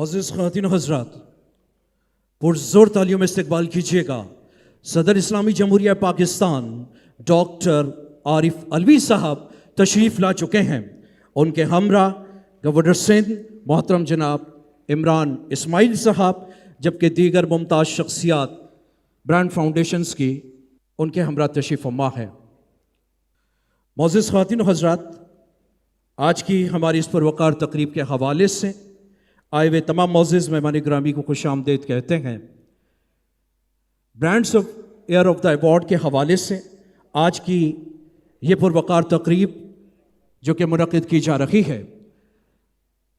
معزز خواتین و حضرات، پرزور تعلیوں میں استقبال کیجیے گا صدر اسلامی جمہوریہ پاکستان ڈاکٹر عارف علوی صاحب تشریف لا چکے ہیں۔ ان کے ہمراہ گورنر سندھ محترم جناب عمران اسماعیل صاحب، جبکہ دیگر ممتاز شخصیات برانڈ فاؤنڈیشنز کی ان کے ہمراہ تشریف فرما ہے۔ معزز خواتین و حضرات، آج کی ہماری اس پروقار تقریب کے حوالے سے آئے ہوئے تمام معزز مہمان گرامی کو خوش آمدید کہتے ہیں۔ Brands of year of the award کے حوالے سے آج کی یہ پروقار تقریب جو کہ منعقد کی جا رہی ہے،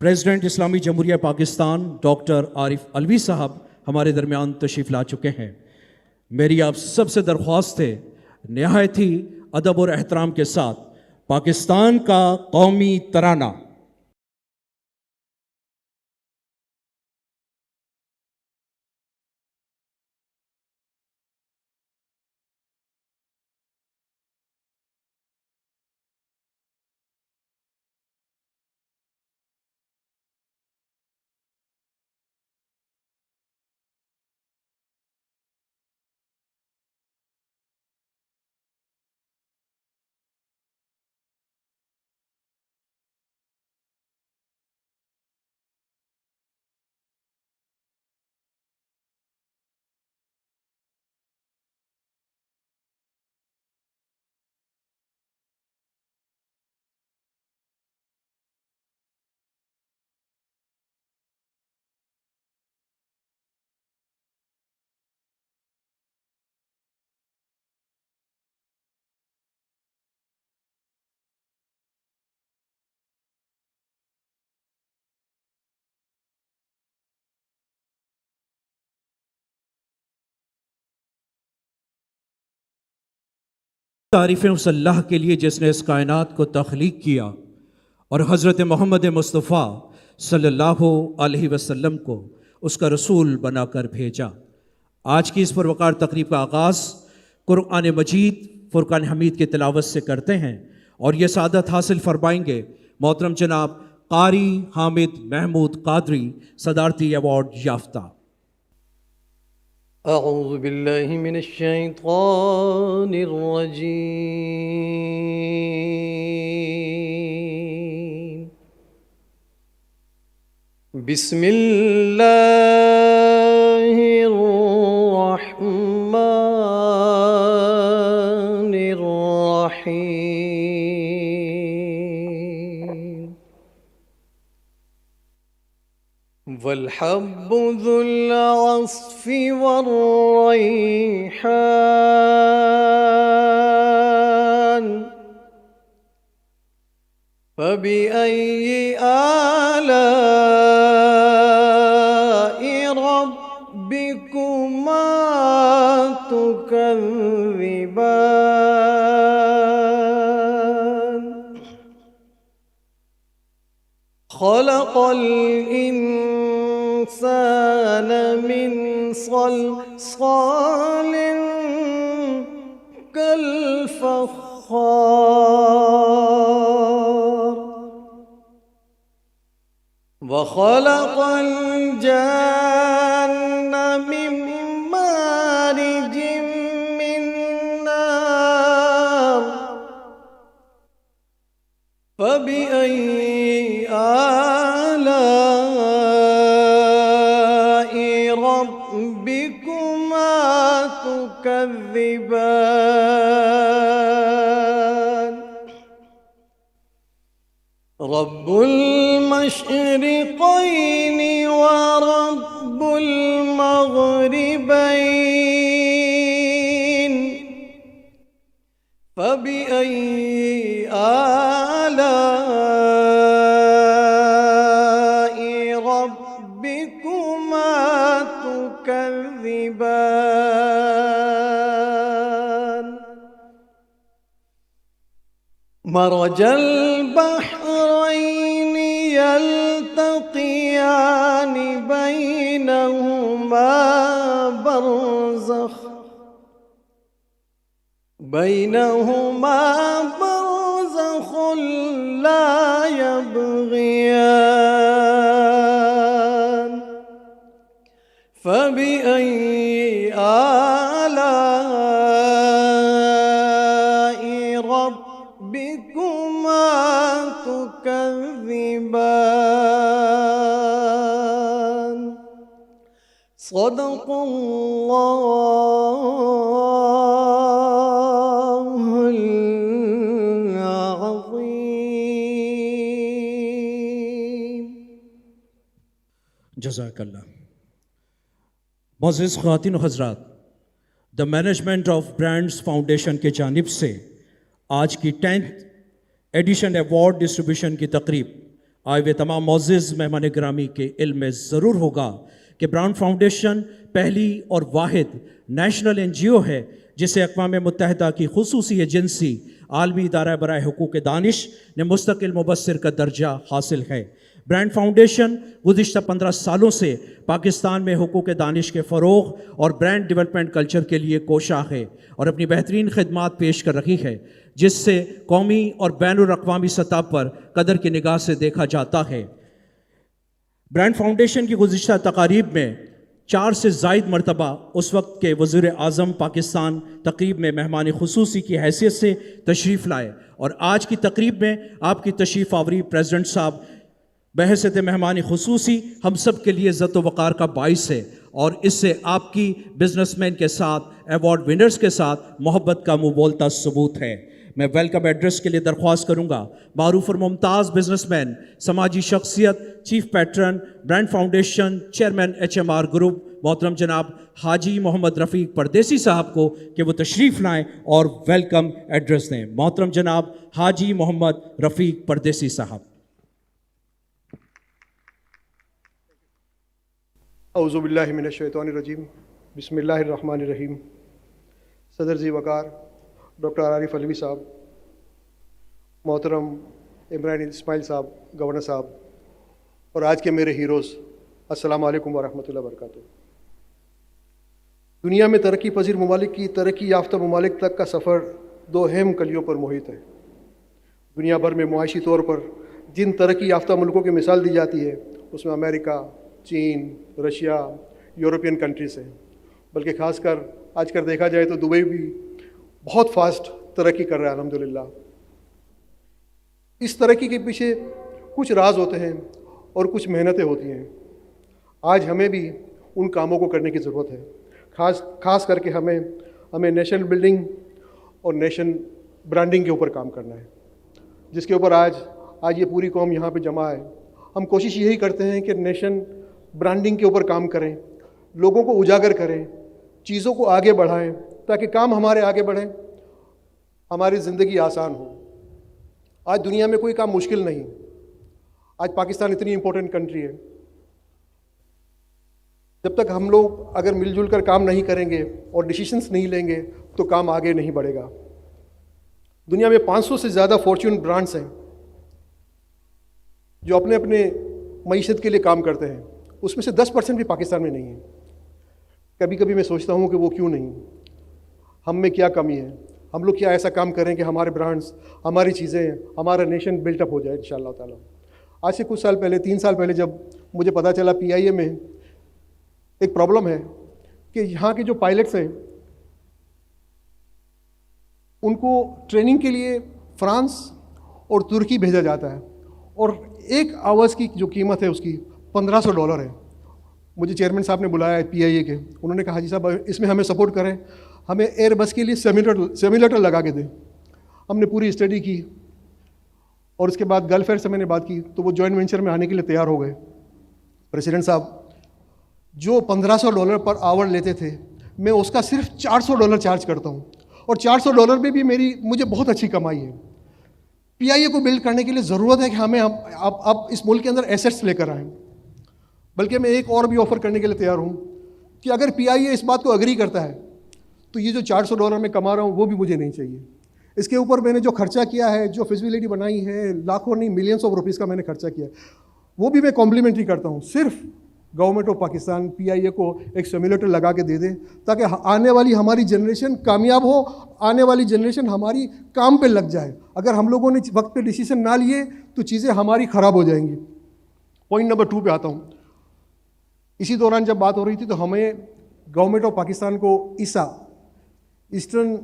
پریزیڈنٹ اسلامی جمہوریہ پاکستان ڈاکٹر عارف علوی صاحب ہمارے درمیان تشریف لا چکے ہیں۔ میری آپ سب سے درخواست ہے، نہایت ہی ادب اور احترام کے ساتھ پاکستان کا قومی ترانہ تعریفیں اس اللہ کے لیے جس نے اس کائنات کو تخلیق کیا اور حضرت محمد مصطفیٰ صلی اللہ علیہ وسلم کو اس کا رسول بنا کر بھیجا۔ آج کی اس پروقار تقریب کا آغاز قرآن مجید فرقان حمید کی تلاوت سے کرتے ہیں اور یہ سعادت حاصل فرمائیں گے محترم جناب قاری حامد محمود قادری، صدارتی ایوارڈ یافتہ۔ اعوذ باللہ من الشیطان الرجیم، بسم اللہ الرحمن الرحیم، والحب ذو العصف والریحان، فبأي آلاء ربكما تكذبان، خلق الإنسان من صلصال كالفخار، وخلق الجان من مارج من نار، فبأي آلاء ربكما تكذبان، رب المشرقين ورب المغربين، فبأي آلاء ربكما تكذبان، مرج البحرين يلتقيان بينهما برزخ لا يبغيان، صدق اللہ العظیم. جزاک اللہ. معزز خواتین و حضرات، the management of brands foundation کے جانب سے آج کی 10th ایڈیشن ایوارڈ ڈسٹریبیوشن کی تقریب آئے ہوئے تمام معزز مہمان گرامی کے علم میں ضرور ہوگا کہ برانڈ فاؤنڈیشن پہلی اور واحد نیشنل NGO ہے جسے اقوام متحدہ کی خصوصی ایجنسی عالمی ادارہ برائے حقوق دانش نے مستقل مبصر کا درجہ حاصل ہے. برانڈ فاؤنڈیشن گزشتہ 15 سالوں سے پاکستان میں حقوق دانش کے فروغ اور برانڈ ڈیولپمنٹ کلچر کے لیے کوشاں ہے اور اپنی بہترین خدمات پیش کر رہی ہے، جس سے قومی اور بین الاقوامی سطح پر قدر کی نگاہ سے دیکھا جاتا ہے. برانڈ فاؤنڈیشن کی گزشتہ تقاریب میں 4 سے زائد مرتبہ اس وقت کے وزیر اعظم پاکستان تقریب میں مہمان خصوصی کی حیثیت سے تشریف لائے، اور آج کی تقریب میں آپ کی تشریف آوری پریزیڈنٹ صاحب بحیثیت مہمان خصوصی ہم سب کے لیے عزت و وقار کا باعث ہے، اور اس سے آپ کی بزنس مین کے ساتھ، ایوارڈ ونرز کے ساتھ محبت کا منہ بولتا ثبوت ہے. میں ویلکم ایڈریس کے لیے درخواست کروں گا معروف اور ممتاز بزنس مین، سماجی شخصیت، chief pattern, brand foundation, chairman HMR group, محترم جناب حاجی محمد رفیق پردیسی صاحب کو کہ وہ تشریف لائیں اور ویلکم ایڈریس دیں. محترم جناب حاجی محمد رفیق پردیسی صاحب. اعوذ باللہ من الشیطان الرجیم، بسم اللہ الرحمن الرحیم. صدر ذی وقار ڈاکٹر عارف علوی صاحب، محترم عمران اسماعیل صاحب، گورنر صاحب، اور آج کے میرے ہیروز، السلام علیکم ورحمۃ اللہ وبرکاتہ. دنیا میں ترقی پذیر ممالک کی ترقی یافتہ ممالک تک کا سفر 2 اہم کلیوں پر محیط ہے. دنیا بھر میں معاشی طور پر جن ترقی یافتہ ملکوں کی مثال دی جاتی ہے اس میں امریکہ، چین، رشیا، یورپین کنٹریز ہیں، بلکہ خاص کر آج کل دیکھا جائے تو دبئی بھی بہت فاسٹ ترقی کر رہا ہے الحمدللہ. اس ترقی کے پیچھے کچھ راز ہوتے ہیں اور کچھ محنتیں ہوتی ہیں. آج ہمیں بھی ان کاموں کو کرنے کی ضرورت ہے. خاص کر کے ہمیں نیشنل بلڈنگ اور نیشن برانڈنگ کے اوپر کام کرنا ہے، جس کے اوپر آج یہ پوری قوم یہاں پہ جمع ہے. ہم کوشش یہی کرتے ہیں کہ نیشن برانڈنگ کے اوپر کام کریں، لوگوں کو اجاگر کریں، چیزوں کو آگے بڑھائیں تاکہ کام ہمارے آگے بڑھیں، ہماری زندگی آسان ہو. آج دنیا میں کوئی کام مشکل نہیں. آج پاکستان اتنی امپورٹنٹ کنٹری ہے، جب تک ہم لوگ اگر مل جل کر کام نہیں کریں گے اور ڈیسیشنز نہیں لیں گے تو کام آگے نہیں بڑھے گا. دنیا میں 500 سے زیادہ فارچون برانڈز ہیں جو اپنے معیشت کے لیے کام کرتے ہیں، اس میں سے 10% بھی پاکستان میں نہیں ہے. کبھی کبھی میں سوچتا ہوں کہ وہ کیوں نہیں، ہم میں کیا کمی ہے، ہم لوگ کیا ایسا کام کریں کہ ہمارے برانڈز، ہماری چیزیں، ہمارا نیشن بلٹ اپ ہو جائے انشاءاللہ تعالیٰ. آج سے کچھ سال پہلے، 3 سال پہلے، جب مجھے پتہ چلا PIA میں ایک پرابلم ہے کہ یہاں کے جو پائلٹس ہیں ان کو ٹریننگ کے لیے فرانس اور ترکی بھیجا جاتا ہے، اور 1 آورس کی جو قیمت ہے اس کی $1500 ہے. مجھے چیئرمین صاحب نے بلایا PIA کے، انہوں نے کہا حاجی صاحب اس میں ہمیں سپورٹ کریں، ہمیں ایئر بس کے لیے سیمیلیٹر لگا کے دیں. ہم نے پوری اسٹڈی کی اور اس کے بعد گلف ایئر سے میں نے بات کی تو وہ جوائنٹ وینچر میں آنے کے لیے تیار ہو گئے. پریزیڈنٹ صاحب جو $1500 پر آور لیتے تھے، میں اس کا صرف $400 چارج کرتا ہوں، اور $400 میں بھی مجھے بہت اچھی کمائی ہے. PIA کو بلڈ کرنے کے لیے ضرورت ہے کہ ہمیں اب اس ملک کے اندر ایسیٹس لے کر آئیں. بلکہ میں ایک اور بھی آفر کرنے کے لیے تیار ہوں کہ اگر PIA اس بات کو اگری کرتا ہے تو یہ جو $400 میں کما رہا ہوں وہ بھی مجھے نہیں چاہیے. اس کے اوپر میں نے جو خرچہ کیا ہے، جو فیزیبلٹی بنائی ہے، لاکھوں نہیں ملینس آف روپیز کا میں نے خرچہ کیا ہے، وہ بھی میں کمپلیمنٹری کرتا ہوں. صرف گورنمنٹ آف پاکستان PIA کو ایک سیمیلیٹر لگا کے دے دے تاکہ آنے والی ہماری جنریشن کامیاب ہو، آنے والی جنریشن ہماری کام پہ لگ جائے. اگر ہم لوگوں نے وقت پہ ڈیسیزن نہ لیے تو چیزیں ہماری خراب ہو جائیں گی. پوائنٹ نمبر 2 پہ آتا ہوں. اسی دوران جب بات ہو رہی تھی تو ہمیں گورنمنٹ آف پاکستان کو ایسٹرن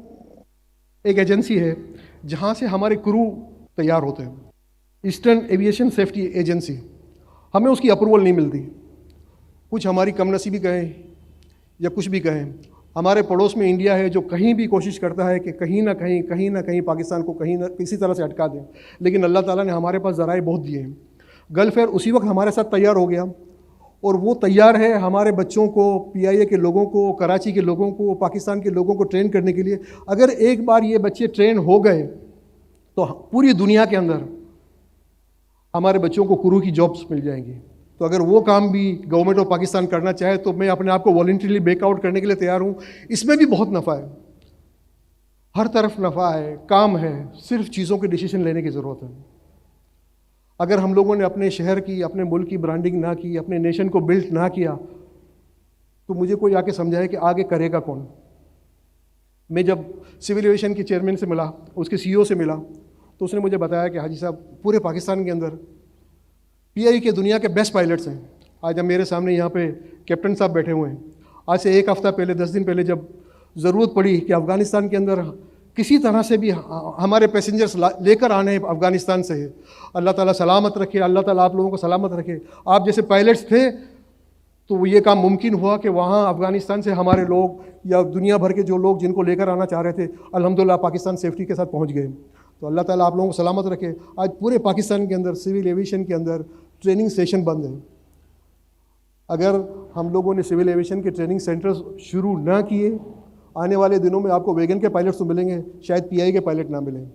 ایک ایجنسی ہے جہاں سے ہمارے کرو تیار ہوتے ہیں، ایسٹرن ایویشن سیفٹی ایجنسی، ہمیں اس کی اپروول نہیں ملتی. کچھ ہماری کم نصیبی کہیں یا کچھ بھی کہیں، ہمارے پڑوس میں انڈیا ہے جو کہیں بھی کوشش کرتا ہے کہ کہیں نہ کہیں پاکستان کو کہیں نہ کسی طرح سے اٹکا دیں، لیکن اللہ تعالیٰ نے ہمارے پاس ذرائع بہت دیے ہیں۔ گلف ایئر اسی وقت ہمارے ساتھ تیار ہو گیا، اور وہ تیار ہے ہمارے بچوں کو، PIA کے لوگوں کو، کراچی کے لوگوں کو، پاکستان کے لوگوں کو ٹرین کرنے کے لیے۔ اگر ایک بار یہ بچے ٹرین ہو گئے تو پوری دنیا کے اندر ہمارے بچوں کو کرو کی جابس مل جائیں گی۔ تو اگر وہ کام بھی گورنمنٹ آف پاکستان کرنا چاہے تو میں اپنے آپ کو والنٹریلی بیک آؤٹ کرنے کے لیے تیار ہوں۔ اس میں بھی بہت نفع ہے، ہر طرف نفع ہے، کام ہے، صرف چیزوں کے ڈیسیشن لینے کی ضرورت ہے۔ اگر ہم لوگوں نے اپنے شہر کی، اپنے ملک کی برانڈنگ نہ کی، اپنے نیشن کو بلڈ نہ کیا، تو مجھے کوئی آ کے سمجھائے کہ آگے کرے گا کون۔ میں جب سول ایویشن کے چیئرمین سے ملا، اس کے CEO سے ملا، تو اس نے مجھے بتایا کہ حاجی صاحب پورے پاکستان کے اندر PI کے دنیا کے بیسٹ پائلٹس ہیں۔ آج ہم میرے سامنے یہاں پہ کیپٹن صاحب بیٹھے ہوئے ہیں۔ آج سے ایک ہفتہ پہلے، 10 دن پہلے جب ضرورت پڑی کہ افغانستان کے اندر کسی طرح سے بھی ہمارے پیسنجرز لے کر آنے افغانستان سے، اللہ تعالیٰ سلامت رکھے، اللہ تعالیٰ آپ لوگوں کو سلامت رکھے۔ آپ جیسے پائلٹس تھے تو یہ کام ممکن ہوا کہ وہاں افغانستان سے ہمارے لوگ یا دنیا بھر کے جو لوگ جن کو لے کر آنا چاہ رہے تھے، الحمدللہ پاکستان سیفٹی کے ساتھ پہنچ گئے۔ تو اللہ تعالیٰ آپ لوگوں کو سلامت رکھے۔ آج پورے پاکستان کے اندر سول ایویشن کے اندر ٹریننگ سیشن بند ہے۔ اگر ہم لوگوں نے سول ایویشن کے ٹریننگ سینٹرز شروع نہ کیے، آنے والے دنوں میں آپ کو ویگن کے پائلٹس تو ملیں گے، شاید PI کے پائلٹ نہ ملیں۔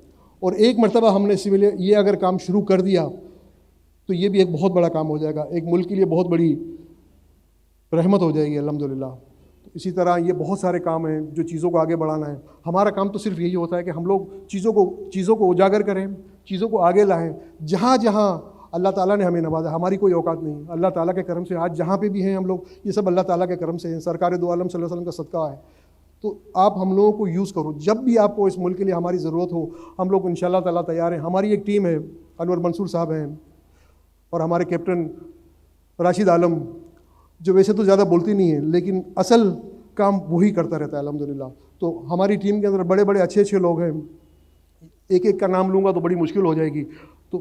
اور ایک مرتبہ ہم نے یہ اگر کام شروع کر دیا تو یہ بھی ایک بہت بڑا کام ہو جائے گا، ایک ملک کے لیے بہت بڑی رحمت ہو جائے گی الحمدللہ۔ اسی طرح یہ بہت سارے کام ہیں جو چیزوں کو آگے بڑھانا ہے۔ ہمارا کام تو صرف یہی ہوتا ہے کہ ہم لوگ چیزوں کو اجاگر کریں، چیزوں کو آگے لائیں۔ جہاں جہاں اللہ تعالیٰ نے ہمیں نوازا، ہماری کوئی اوقات نہیں، اللہ تعالیٰ کے کرم سے آج جہاں پہ بھی ہیں ہم لوگ، یہ سب اللہ تعالیٰ کے کرم سے ہیں، سرکار دو عالم صلی اللہ علیہ وسلم کا صدقہ ہے۔ تو آپ ہم لوگوں کو یوز کرو، جب بھی آپ کو اس ملک کے لیے ہماری ضرورت ہو، ہم لوگ انشاءاللہ تعالیٰ تیار ہیں۔ ہماری ایک ٹیم ہے، انور منصور صاحب ہیں اور ہمارے کیپٹن راشد عالم، جو ویسے تو زیادہ بولتی نہیں ہیں لیکن اصل کام وہی کرتا رہتا ہے الحمدللہ۔ تو ہماری ٹیم کے اندر بڑے بڑے اچھے لوگ ہیں، ایک ایک کا نام لوں گا تو بڑی مشکل ہو جائے گی۔ تو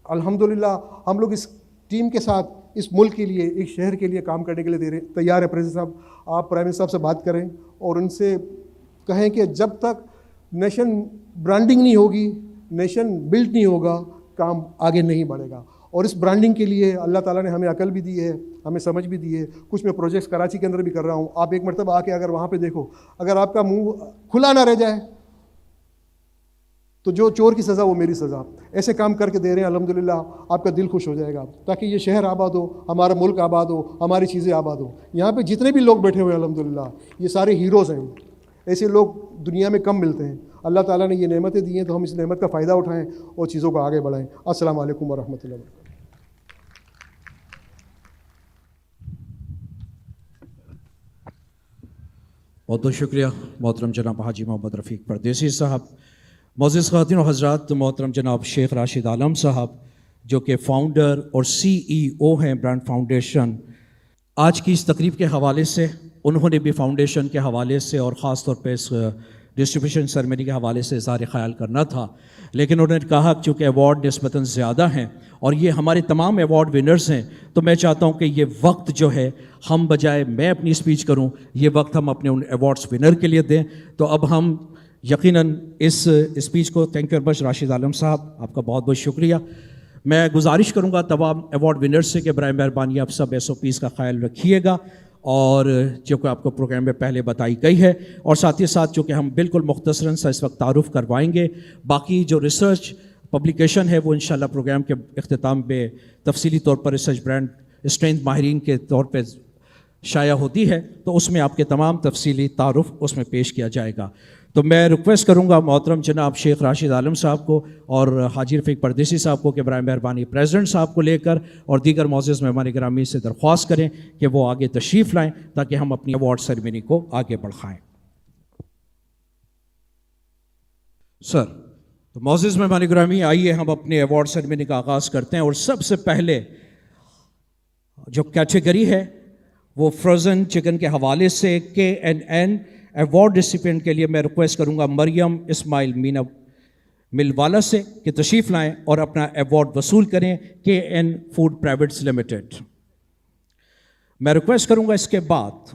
الحمدللہ ہم لوگ اس ٹیم کے ساتھ اس ملک کے لیے، ایک شہر کے لیے کام کرنے کے لیے تیار ہیں۔ پریزیڈنٹ صاحب، آپ پرائم منسٹر صاحب سے بات کریں اور ان سے کہیں کہ جب تک نیشن برانڈنگ نہیں ہوگی، نیشن بلڈ نہیں ہوگا، کام آگے نہیں بڑھے گا۔ اور اس برانڈنگ کے لیے اللہ تعالیٰ نے ہمیں عقل بھی دی ہے، ہمیں سمجھ بھی دی ہے۔ کچھ میں پروجیکٹس کراچی کے اندر بھی کر رہا ہوں۔ آپ ایک مرتبہ آ کے اگر وہاں پہ دیکھو، اگر آپ کا منہ کھلا نہ رہ جائے تو جو چور کی سزا وہ میری سزا، ایسے کام کر کے دے رہے ہیں الحمدللہ، آپ کا دل خوش ہو جائے گا، تاکہ یہ شہر آباد ہو، ہمارا ملک آباد ہو، ہماری چیزیں آباد ہو۔ یہاں پہ جتنے بھی لوگ بیٹھے ہوئے ہیں الحمدللہ یہ سارے ہیروز ہیں، ایسے لوگ دنیا میں کم ملتے ہیں۔ اللہ تعالیٰ نے یہ نعمتیں دی ہیں تو ہم اس نعمت کا فائدہ اٹھائیں اور چیزوں کو آگے بڑھائیں۔ السلام علیکم ورحمۃ اللہ وبرکاتہ۔ بہت بہت شکریہ محترم جناب حاجی محمد رفیق پردیسی صاحب۔ معزز خواتین و حضرات، محترم جناب شیخ راشد عالم صاحب جو کہ فاؤنڈر اور CEO ہیں برانڈ فاؤنڈیشن، آج کی اس تقریب کے حوالے سے انہوں نے بھی فاؤنڈیشن کے حوالے سے اور خاص طور پہ اس ڈسٹریبیوشن سرمنی کے حوالے سے اظہار خیال کرنا تھا، لیکن انہوں نے کہا کہ چونکہ ایوارڈ نسبتاً زیادہ ہیں اور یہ ہمارے تمام ایوارڈ ونرز ہیں، تو میں چاہتا ہوں کہ یہ وقت جو ہے ہم بجائے میں اپنی اسپیچ کروں، یہ وقت ہم اپنے ان ایوارڈس ونر کے لیے دیں۔ تو اب ہم یقیناً اس اسپیچ کو، thank you very much Rashid Alam Sahab, آپ کا بہت بہت شکریہ۔ میں گزارش کروں گا تمام ایوارڈ ونرز سے کہ برائے مہربانی آپ سب SOPs کا خیال رکھیے گا، اور جو کہ آپ کو پروگرام میں پہلے بتائی گئی ہے، اور ساتھ ہی ساتھ جو کہ ہم بالکل مختصراً سا اس وقت تعارف کروائیں گے۔ باقی جو ریسرچ پبلیکیشن ہے وہ انشاءاللہ پروگرام کے اختتام پہ تفصیلی طور پر ریسرچ برانڈ اسٹرینتھ ماہرین کے طور پہ شائع ہوتی ہے، تو اس میں آپ کے تمام تفصیلی تعارف اس میں پیش کیا جائے گا۔ تو میں ریکویسٹ کروں گا محترم جناب شیخ راشد عالم صاحب کو اور حاجی رفیق پردیسی صاحب کو کہ برائے مہربانی پریزیڈنٹ صاحب کو لے کر اور دیگر معزز مہمان گرامی سے درخواست کریں کہ وہ آگے تشریف لائیں تاکہ ہم اپنی ایوارڈ سیریمنی کو آگے بڑھائیں۔ سر، تو معزز مہمان گرامی، آئیے ہم اپنے ایوارڈ سیریمنی کا آغاز کرتے ہیں، اور سب سے پہلے جو کیٹیگری ہے وہ فروزن چکن کے حوالے سے KNN ایوارڈ ریسیپینٹ کے لیے میں ریکویسٹ کروں گا مریم اسماعیل مینا ملوالا سے کہ تشریف لائیں اور اپنا ایوارڈ وصول کریں KN فوڈ پرائیویٹس لمیٹڈ۔ میں ریکویسٹ کروں گا اس کے بعد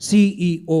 CEO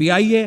PIA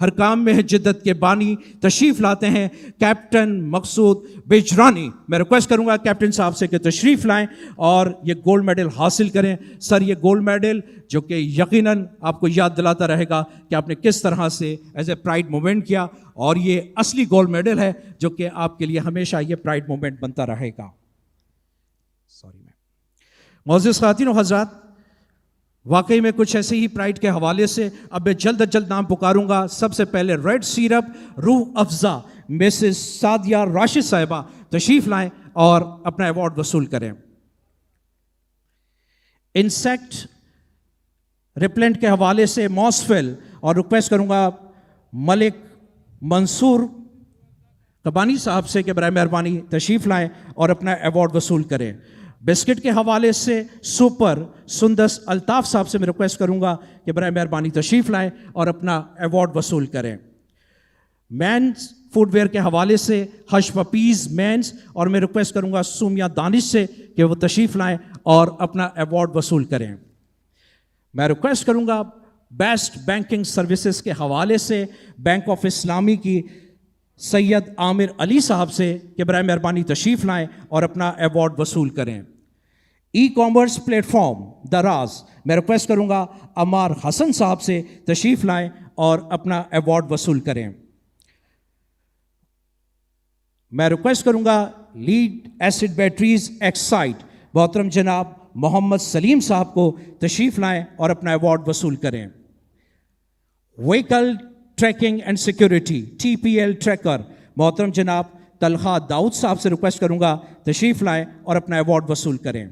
ہر کام میں ہے جدت کے بانی، تشریف لاتے ہیں کیپٹن مقصود بجرانی. میں ریکویسٹ کروں گا کیپٹن صاحب سے کہ تشریف لائیں اور یہ گولڈ میڈل حاصل کریں. سر یہ گولڈ میڈل جو کہ یقیناً آپ کو یاد دلاتا رہے گا کہ آپ نے کس طرح سے ایز اے پرائڈ مومنٹ کیا، اور یہ اصلی گولڈ میڈل ہے جو کہ آپ کے لیے ہمیشہ یہ پرائڈ مومنٹ بنتا رہے گا. معزز خواتین و حضرات، واقعی میں کچھ ایسے ہی پرائڈ کے حوالے سے اب میں جلد از جلد نام پکاروں گا. سب سے پہلے ریڈ سیرپ روح افزا مسز سعدیہ راشد صاحبہ تشریف لائیں اور اپنا ایوارڈ وصول کریں. انسیکٹ ریپلنٹ کے حوالے سے موسفل، اور ریکویسٹ کروں گا ملک منصور کبانی صاحب سے کہ برائے مہربانی تشریف لائیں اور اپنا ایوارڈ وصول کریں. بسکٹ کے حوالے سے سپر سندس الطاف صاحب سے میں ریکویسٹ کروں گا کہ برائے مہربانی تشریف لائیں اور اپنا ایوارڈ وصول کریں. مینز فوڈ ویئر کے حوالے سے ہش پپیز مینز، اور میں ریکویسٹ کروں گا سومیہ دانش سے کہ وہ تشریف لائیں اور اپنا ایوارڈ وصول کریں. میں ریکویسٹ کروں گا بیسٹ بینکنگ سروسز کے حوالے سے بینک آف اسلامی کی سید عامر علی صاحب سے کہ برائے مہربانی تشریف لائیں اور اپنا ایوارڈ وصول کریں. ای کامرس پلیٹ فارم دراز، میں ریکویسٹ کروں گا عمار حسن صاحب سے تشریف لائیں اور اپنا ایوارڈ وصول کریں. میں ریکویسٹ کروں گا لیڈ ایسڈ بیٹریز ایکسائٹ محترم جناب محمد سلیم صاحب کو تشریف لائیں اور اپنا ایوارڈ وصول کریں. Vehicle tracking and security TPL tracker محترم جناب طلحہ داؤد صاحب سے ریکویسٹ کروں گا تشریف لائیں اور اپنا ایوارڈ وصول کریں.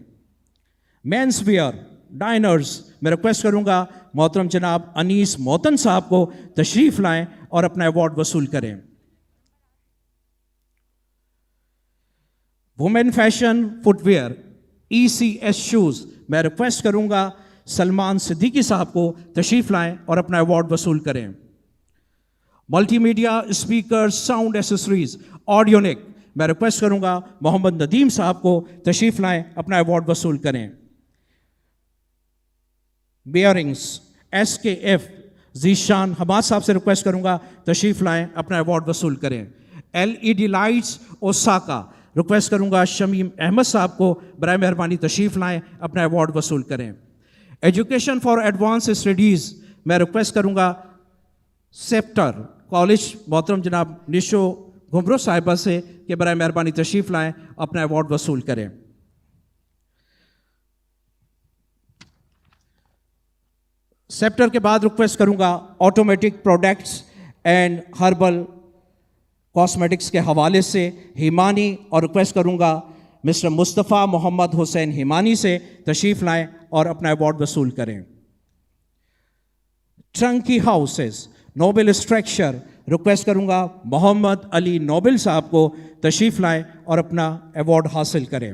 مینس ویئر ڈائنرز، میں ریکویسٹ کروں گا محترم جناب انیس موتن صاحب کو تشریف لائیں اور اپنا ایوارڈ وصول کریں. Women fashion footwear ECS shoes, میں ریکویسٹ کروں گا سلمان صدیقی صاحب کو تشریف لائیں اور اپنا ایوارڈ وصول کریں. Multimedia speaker sound accessories Audionic, میں ریکویسٹ کروں گا محمد ندیم صاحب کو تشریف لائیں اپنا ایوارڈ وصول کریں. بیئرنگز SKF ذیشان حماد صاحب سے ریکویسٹ کروں گا تشریف لائیں اپنا ایوارڈ وصول کریں. LED لائٹس اوساکا، ریکویسٹ کروں گا شمیم احمد صاحب کو برائے مہربانی تشریف لائیں اپنا ایوارڈ وصول کریں. ایجوکیشن فار ایڈوانس اسٹڈیز، میں ریکویسٹ کروں گا سیپٹر کالج محترم جناب نشو گھمرو صاحبہ سے کہ برائے مہربانی تشریف لائیں اپنا ایوارڈ وصول کریں. سیپٹر کے بعد ریکویسٹ کروں گا automatic products and herbal cosmetics کے حوالے سے ہیمانی، اور ریکویسٹ کروں گا مسٹر مصطفیٰ محمد حسین ہیمانی سے تشریف لائیں اور اپنا ایوارڈ وصول کریں. ٹرنکی ہاؤسز نوبل اسٹرکچر، ریکویسٹ کروں گا محمد علی نوبل صاحب کو تشریف لائیں اور اپنا ایوارڈ حاصل کریں.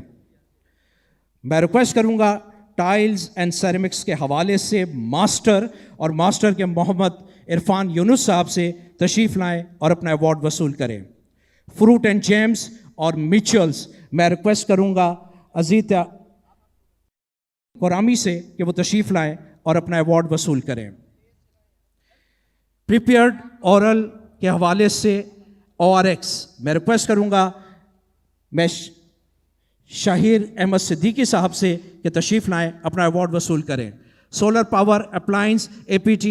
میں ریکویسٹ کروں گا ٹائلز اینڈ سیرامکس کے حوالے سے ماسٹر، اور ماسٹر کے محمد عرفان یونس صاحب سے تشریف لائیں اور اپنا ایوارڈ وصول کریں. فروٹ اینڈ جیمز اور میچلز، میں ریکویسٹ کروں گا عزیتا قرامی سے کہ وہ تشریف لائیں اور اپنا ایوارڈ وصول کریں. پریپیئرڈ اورل کے حوالے سے ORX، میں ریکویسٹ کروں گا میں شاہیر احمد صدیقی صاحب سے کہ تشریف لائیں اپنا ایوارڈ وصول کریں. سولر پاور اپلائنس APT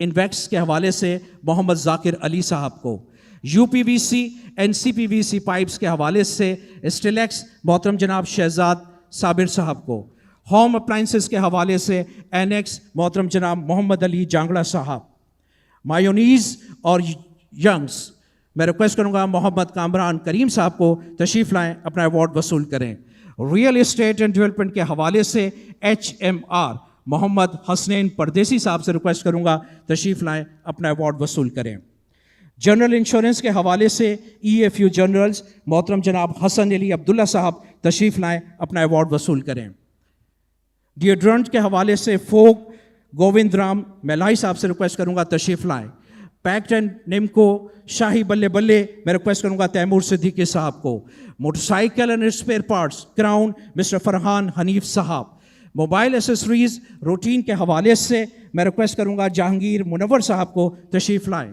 انویکس کے حوالے سے محمد ذاکر علی صاحب کو. UPVC اینڈ CPVC پائپس کے حوالے سے اسٹیلیکس محترم جناب شہزاد صابر صاحب کو. ہوم اپلائنسز کے حوالے سے NX محترم جناب محمد علی جانگڑا صاحب. مایونیز اور ینگز، میں ریکویسٹ کروں گا محمد کامران کریم صاحب کو تشریف لائیں اپنا ایوارڈ وصول کریں. ریئل اسٹیٹ اینڈ ڈیولپمنٹ کے حوالے سے HMR محمد حسنین پردیسی صاحب سے ریکویسٹ کروں گا تشریف لائیں اپنا ایوارڈ وصول کریں. جنرل انشورنس کے حوالے سے EFU جنرلز محترم جناب حسن علی عبداللہ صاحب تشریف لائیں اپنا ایوارڈ وصول کریں. ڈیوڈرنٹ کے حوالے سے فوک گووند رام میلائی صاحب سے ریکویسٹ کروں گا تشریف لائیں. پیکٹ اینڈ نیمکو شاہی بلے بلے، میں ریکویسٹ کروں گا تیمور صدیقی صاحب کو. Motorcycle and spare parts crown mister Farhan Hanif Sahab. Mobile accessories routine کے حوالے سے میں ریکویسٹ کروں گا جہانگیر منور صاحب کو تشریف لائیں.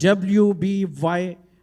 WBY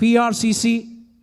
PRCC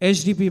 HDP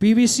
PVC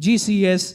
GCS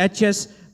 HS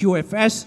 QFS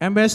MS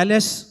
LS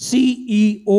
CEO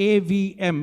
AVM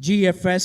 GFS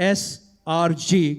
SRG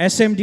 SMD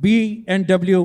B&W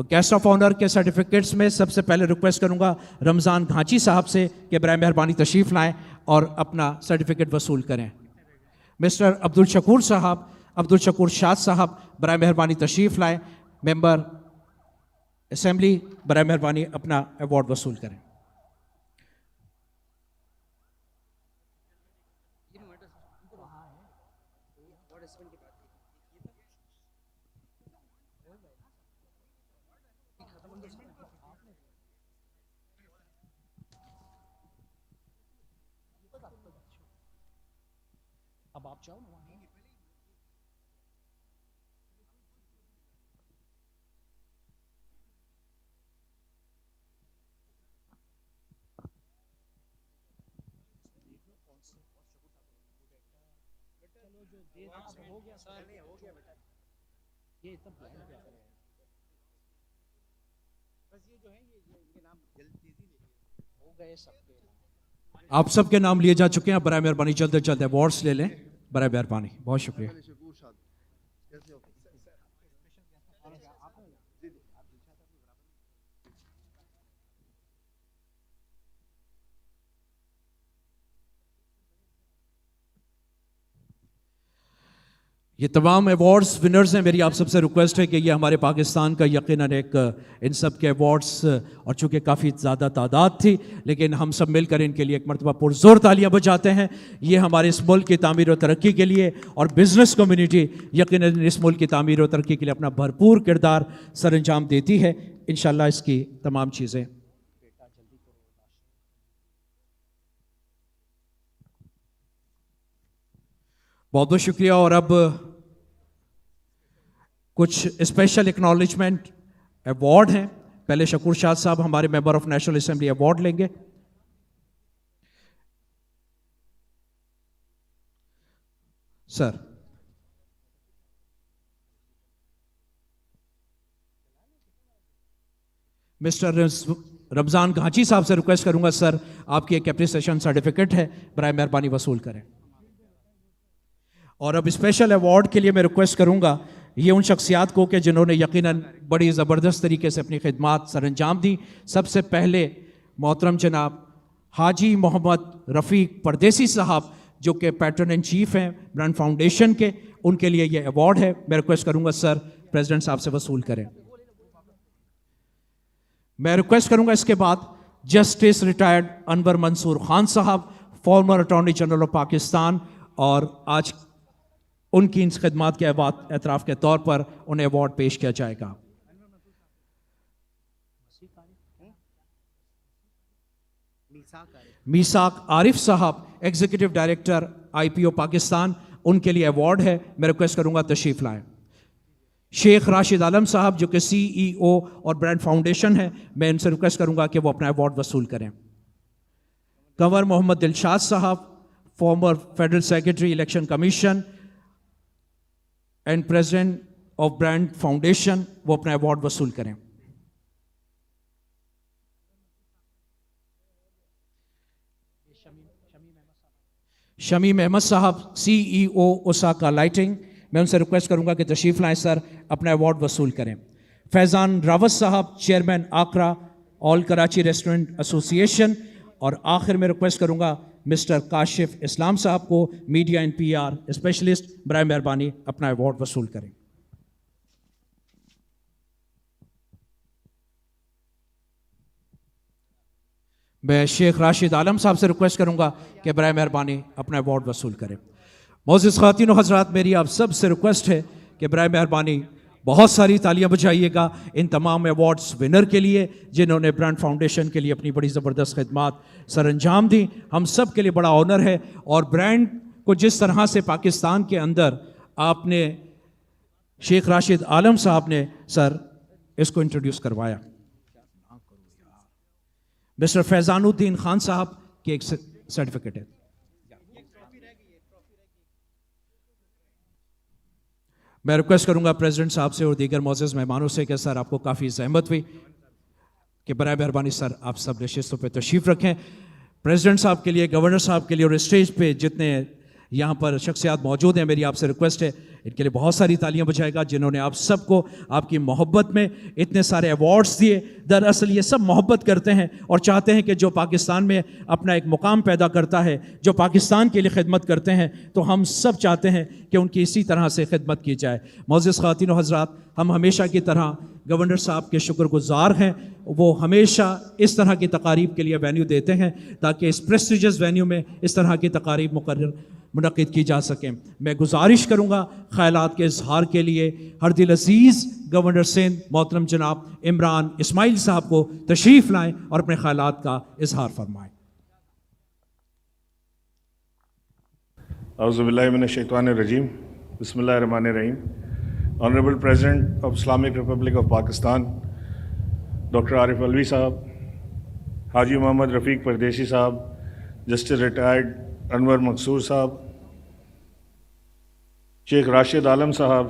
اور گیسٹ آف آنر کے سرٹیفکیٹس میں سب سے پہلے ریکویسٹ کروں گا رمضان گھانچی صاحب سے کہ برائے مہربانی تشریف لائیں اور اپنا سرٹیفکیٹ وصول کریں. مسٹر عبدالشکور شاد صاحب برائے مہربانی تشریف لائیں. ممبر اسمبلی برائے مہربانی اپنا ایوارڈ وصول کریں. اب آپ چاہو نا. آپ سب کے نام لیے جا چکے ہیں. برائے مہربانی جلد از جلد ایوارڈس لے لیں. برائے مہربانی بہت شکریہ. یہ تمام ایوارڈز ونرز ہیں. میری آپ سب سے ریکویسٹ ہے کہ یہ ہمارے پاکستان کا یقیناً ایک ان سب کے ایوارڈز، اور چونکہ کافی زیادہ تعداد تھی لیکن ہم سب مل کر ان کے لیے ایک مرتبہ پرزور تالیاں بجاتے ہیں. یہ ہمارے اس ملک کی تعمیر و ترقی کے لیے، اور بزنس کمیونٹی یقیناً اس ملک کی تعمیر و ترقی کے لیے اپنا بھرپور کردار سر انجام دیتی ہے. انشاءاللہ اس کی تمام چیزیں بہت بہت شکریہ. اور اب کچھ اسپیشل اکنالجمنٹ ایوارڈ ہیں. پہلے شکور شاد صاحب ہمارے member of national assembly award لیں گے. سر مسٹر رمضان گھانچی صاحب سے ریکویسٹ کروں گا سر آپ کی ایک اپریسیشن سرٹیفکیٹ ہے، برائے مہربانی وصول کریں. اور اب اسپیشل ایوارڈ کے لیے میں ریکویسٹ کروں گا یہ ان شخصیات کو کہ جنہوں نے یقیناً بڑی زبردست طریقے سے اپنی خدمات سر انجام دی. سب سے پہلے محترم جناب حاجی محمد رفیق پردیسی صاحب جو کہ پیٹرن ان چیف ہیں برانڈ فاؤنڈیشن کے، ان کے لیے یہ ایوارڈ ہے. میں ریکویسٹ کروں گا سر پریزیڈنٹ صاحب سے وصول کریں. میں ریکویسٹ کروں گا اس کے بعد جسٹس ریٹائرڈ انور منصور خان صاحب، former attorney general of Pakistan, اور آج ان کی ان خدمات کے اعتراف کے طور پر انہیں ایوارڈ پیش کیا جائے گا. میثاق عارف صاحب ایگزیکٹو ڈائریکٹر IPO پاکستان، ان کے لیے ایوارڈ ہے. میں ریکویسٹ کروں گا تشریف لائیں. شیخ راشد عالم صاحب جو کہ CEO اور برانڈ فاؤنڈیشن ہے، میں ان سے ریکویسٹ کروں گا کہ وہ اپنا ایوارڈ وصول کریں. کنور محمد دلشاد صاحب، former federal secretary election commission and president of brand foundation, وہ اپنا ایوارڈ وصول کریں. شمیم احمد صاحب CEO اوساکا لائٹنگ، میں ان سے ریکویسٹ کروں گا کہ تشریف لائیں سر، اپنا ایوارڈ وصول کریں. فیضان راوت صاحب چیئرمین آکرا آل کراچی ریسٹورنٹ ایسوسی ایشن، اور آخر میں ریکویسٹ کروں گا مسٹر کاشف اسلام صاحب کو میڈیا اینڈ PR اسپیشلسٹ، برائے مہربانی اپنا ایوارڈ وصول کریں. میں شیخ راشد عالم صاحب سے ریکویسٹ کروں گا کہ برائے مہربانی اپنا ایوارڈ وصول کریں. معزز خواتین و حضرات، میری آپ سب سے ریکویسٹ ہے کہ برائے مہربانی بہت ساری تالیاں بجائیے گا ان تمام ایوارڈز ونر کے لیے جنہوں نے برانڈ فاؤنڈیشن کے لیے اپنی بڑی زبردست خدمات سر انجام دی. ہم سب کے لیے بڑا آنر ہے، اور برانڈ کو جس طرح سے پاکستان کے اندر آپ نے شیخ راشد عالم صاحب نے سر اس کو انٹروڈیوس کروایا. مسٹر فیضان الدین خان صاحب کی ایک سرٹیفکیٹ ہے. میں ریکویسٹ کروں گا پریزیڈنٹ صاحب سے اور دیگر معزز مہمانوں سے کہ سر آپ کو کافی زحمت ہوئی کہ برائے مہربانی سر آپ سب نشستوں پہ تشریف رکھیں. پریزیڈنٹ صاحب کے لیے، گورنر صاحب کے لیے، اور اسٹیج پہ جتنے یہاں پر شخصیات موجود ہیں, میری آپ سے ریکویسٹ ہے ان کے لیے بہت ساری تالیاں بجائے گا جنہوں نے آپ سب کو آپ کی محبت میں اتنے سارے ایوارڈز دیے. دراصل یہ سب محبت کرتے ہیں اور چاہتے ہیں کہ جو پاکستان میں اپنا ایک مقام پیدا کرتا ہے, جو پاکستان کے لیے خدمت کرتے ہیں, تو ہم سب چاہتے ہیں کہ ان کی اسی طرح سے خدمت کی جائے. معزز خواتین و حضرات, ہم ہمیشہ کی طرح گورنر صاحب کے شکر گزار ہیں. وہ ہمیشہ اس طرح کی تقاریب کے لیے وینیو دیتے ہیں تاکہ اس پریسٹیجس وینیو میں اس طرح کی تقاریب منعقد کی جا سکیں. میں گزارش کروں گا خیالات کے اظہار کے لیے ہر دل عزیز گورنر سندھ محترم جناب عمران اسماعیل صاحب کو تشریف لائیں اور اپنے خیالات کا اظہار فرمائیں. اعوذ باللہ من الشیطان الرجیم, بسم اللہ الرحمن الرحیم. Honourable president of Islamic republic of Pakistan doctor Arif Alvi Sahab, Haji محمد رفیق پردیسی صاحب, جسٹس ریٹائرڈ انور مقصور صاحب, شیخ راشد عالم صاحب,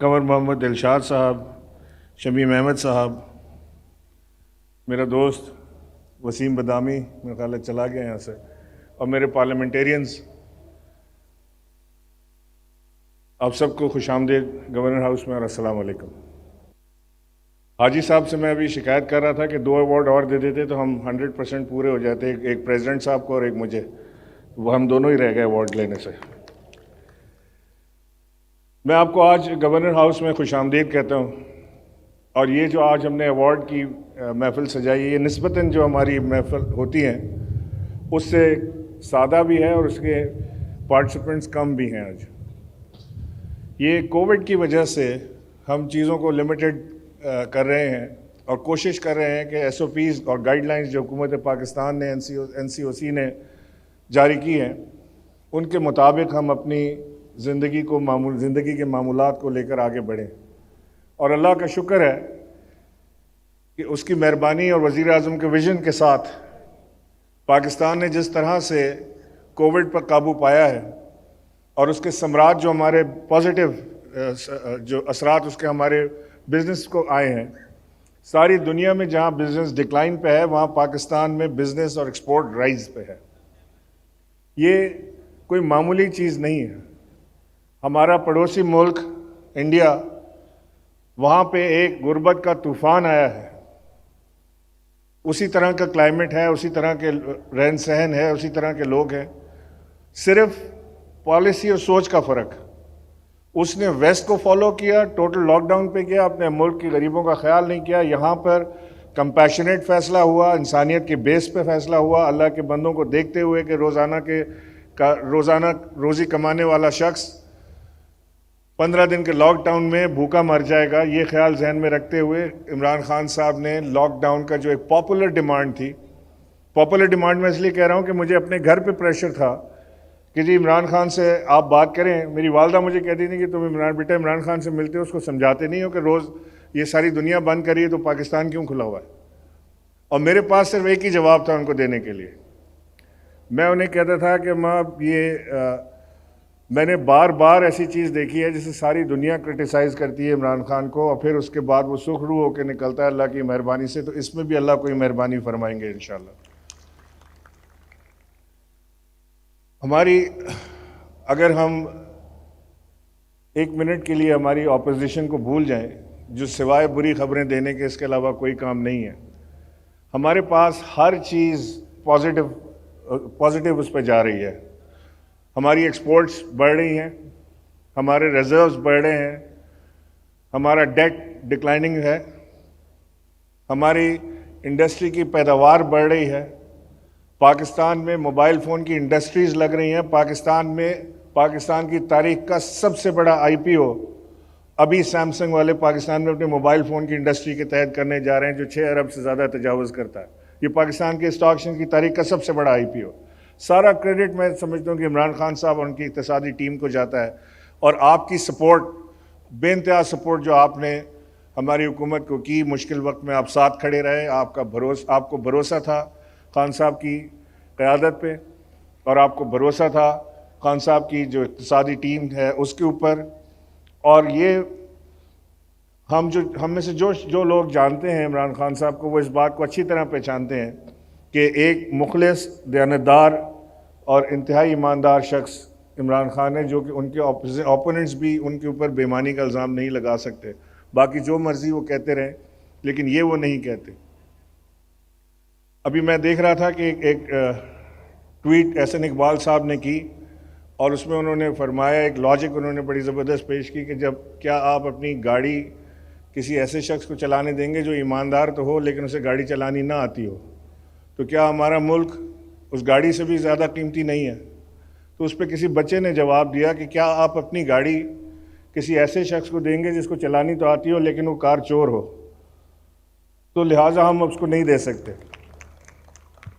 کنور محمد دلشاد صاحب, شمیم احمد صاحب, میرا دوست وسیم بدامی میرا خیال ہے چلا گیا یہاں سے, اور میرے پارلیمنٹیرینز, آپ سب کو خوش آمدید گورنر ہاؤس میں اور السلام علیکم. حاجی صاحب سے میں ابھی شکایت کر رہا تھا کہ 2 ایوارڈ اور دے دیتے تو ہم 100% پورے ہو جاتے, ایک پریزیڈنٹ صاحب کو اور ایک مجھے, وہ ہم دونوں ہی رہ گئے ایوارڈ لینے سے. میں آپ کو آج گورنر ہاؤس میں خوش آمدید کہتا ہوں, اور یہ جو آج ہم نے ایوارڈ کی محفل سجائی ہے, یہ نسبتاً جو ہماری محفل ہوتی ہیں اس سے سادہ بھی ہے اور اس کے پارٹیسپینٹس کم بھی ہیں. آج یہ کووڈ کی وجہ سے ہم چیزوں کو لمیٹڈ کر رہے ہیں اور کوشش کر رہے ہیں کہ ایس او پیز اور گائیڈ لائنز جو حکومت پاکستان نے این سی او سی نے جاری کی ہیں ان کے مطابق ہم اپنی زندگی کے معمولات کو لے کر آگے بڑھیں. اور اللہ کا شکر ہے کہ اس کی مہربانی اور وزیر اعظم کے ویژن کے ساتھ پاکستان نے جس طرح سے کووڈ پر قابو پایا ہے اور اس کے ثمرات جو ہمارے پازیٹیو جو اثرات اس کے ہمارے بزنس کو آئے ہیں, ساری دنیا میں جہاں بزنس ڈکلائن پہ ہے وہاں پاکستان میں بزنس اور ایکسپورٹ رائز پہ ہے. یہ کوئی معمولی چیز نہیں ہے. ہمارا پڑوسی ملک انڈیا, وہاں پہ ایک غربت کا طوفان آیا ہے, اسی طرح کا کلائمیٹ ہے, اسی طرح کے رہن سہن ہے, اسی طرح کے لوگ ہیں, صرف پالیسی اور سوچ کا فرق. اس نے ویسٹ کو فالو کیا, ٹوٹل لاک ڈاؤن پہ کیا, اپنے ملک کی غریبوں کا خیال نہیں کیا. یہاں پر کمپیشنیٹ فیصلہ ہوا, انسانیت کے بیس پہ فیصلہ ہوا, اللہ کے بندوں کو دیکھتے ہوئے کہ روزانہ روزی کمانے والا شخص 15 دن کے لاک ڈاؤن میں بھوکا مر جائے گا. یہ خیال ذہن میں رکھتے ہوئے عمران خان صاحب نے لاک ڈاؤن کا جو ایک پاپولر ڈیمانڈ تھی, پاپولر ڈیمانڈ میں اس لیے کہہ رہا ہوں کہ مجھے اپنے گھر پہ پریشر تھا کہ جی عمران خان سے آپ بات کریں. میری والدہ مجھے کہتی تھی کہ تم بیٹا عمران خان سے ملتے ہو, اس کو سمجھاتے نہیں ہو کہ روز یہ ساری دنیا بند کری ہے تو پاکستان کیوں کھلا ہوا ہے. اور میرے پاس صرف ایک ہی جواب تھا ان کو دینے کے لیے. میں انہیں کہتا تھا کہ میں نے بار بار ایسی چیز دیکھی ہے جسے ساری دنیا کرٹیسائز کرتی ہے عمران خان کو, اور پھر اس کے بعد وہ سرخرو ہو کے نکلتا ہے اللہ کی مہربانی سے. تو اس میں بھی اللہ کوئی مہربانی فرمائیں گے انشاءاللہ. اگر ہم 1 منٹ کے لیے ہماری اپوزیشن کو بھول جائیں, جو سوائے بری خبریں دینے کے اس کے علاوہ کوئی کام نہیں ہے, ہمارے پاس ہر چیز پازیٹیو اس پہ جا رہی ہے. ہماری ایکسپورٹس بڑھ رہی ہیں, ہمارے ریزروز بڑھ رہے ہیں, ہمارا ڈیٹ ڈکلائننگ ہے, ہماری انڈسٹری کی پیداوار بڑھ رہی ہے. پاکستان میں موبائل فون کی انڈسٹریز لگ رہی ہیں. پاکستان کی تاریخ کا سب سے بڑا آئی پی او ابھی سیمسنگ والے پاکستان میں اپنے موبائل فون کی انڈسٹری کے تحت کرنے جا رہے ہیں, جو 6 ارب سے زیادہ تجاوز کرتا ہے. یہ پاکستان کے اسٹاک ایکسچینج کی تاریخ کا سب سے بڑا آئی پی او. سارا کریڈٹ میں سمجھتا ہوں کہ عمران خان صاحب اور ان کی اقتصادی ٹیم کو جاتا ہے, اور آپ کی سپورٹ, بے انتہا سپورٹ جو آپ نے ہماری حکومت کو کی. مشکل وقت میں آپ ساتھ کھڑے رہے, آپ کو بھروسہ تھا خان صاحب کی قیادت پہ, اور آپ کو بھروسہ تھا خان صاحب کی جو اقتصادی ٹیم ہے اس کے اوپر. اور یہ ہم میں سے جو لوگ جانتے ہیں عمران خان صاحب کو, وہ اس بات کو اچھی طرح پہچانتے ہیں کہ ایک مخلص, دیانتدار اور انتہائی ایماندار شخص عمران خان ہے، جو کہ ان کے اوپوننٹس بھی ان کے اوپر بے ایمانی کا الزام نہیں لگا سکتے. باقی جو مرضی وہ کہتے رہیں، لیکن یہ وہ نہیں کہتے. ابھی میں دیکھ رہا تھا کہ ایک ٹویٹ احسن اقبال صاحب نے کی، اور اس میں انہوں نے فرمایا، ایک لاجک انہوں نے بڑی زبردست پیش کی کہ کیا آپ اپنی گاڑی کسی ایسے شخص کو چلانے دیں گے جو ایماندار تو ہو لیکن اسے گاڑی چلانی نہ آتی ہو؟ تو کیا ہمارا ملک اس گاڑی سے بھی زیادہ قیمتی نہیں ہے؟ تو اس پہ کسی بچے نے جواب دیا کہ کیا آپ اپنی گاڑی کسی ایسے شخص کو دیں گے جس کو چلانی تو آتی ہو لیکن وہ کار چور ہو؟ تو لہٰذا ہم اس کو نہیں دے سکتے.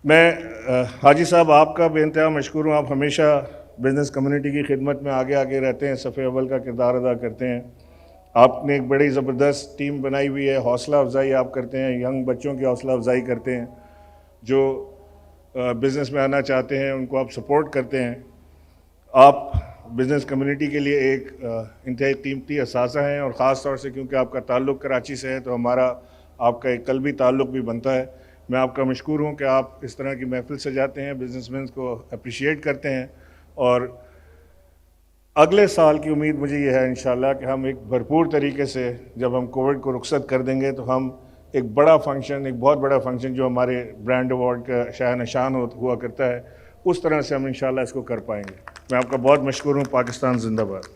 میں حاجی صاحب آپ کا بے انتہا مشکور ہوں. آپ ہمیشہ بزنس کمیونٹی کی خدمت میں آگے آگے رہتے ہیں، صف اول کا کردار ادا کرتے ہیں. آپ نے ایک بڑی زبردست ٹیم بنائی ہوئی ہے، حوصلہ افزائی آپ کرتے ہیں، ینگ بچوں کی حوصلہ افزائی کرتے ہیں جو بزنس میں آنا چاہتے ہیں، ان کو آپ سپورٹ کرتے ہیں. آپ بزنس کمیونٹی کے لیے ایک انتہائی قیمتی اثاثہ ہیں، اور خاص طور سے کیونکہ آپ کا تعلق کراچی سے ہے تو ہمارا آپ کا ایک قلبی تعلق بھی بنتا ہے. میں آپ کا مشکور ہوں کہ آپ اس طرح کی محفل سجاتے ہیں، بزنس مینز کو اپریشیٹ کرتے ہیں. اور اگلے سال کی امید مجھے یہ ہے انشاءاللہ کہ ہم ایک بھرپور طریقے سے جب ہم کووڈ کو رخصت کر دیں گے تو ہم ایک بڑا فنکشن، ایک بہت بڑا فنکشن جو ہمارے برانڈ ایوارڈ کا شاہ نشان ہوا کرتا ہے، اس طرح سے ہم انشاءاللہ اس کو کر پائیں گے. میں آپ کا بہت مشکور ہوں. پاکستان زندہ باد.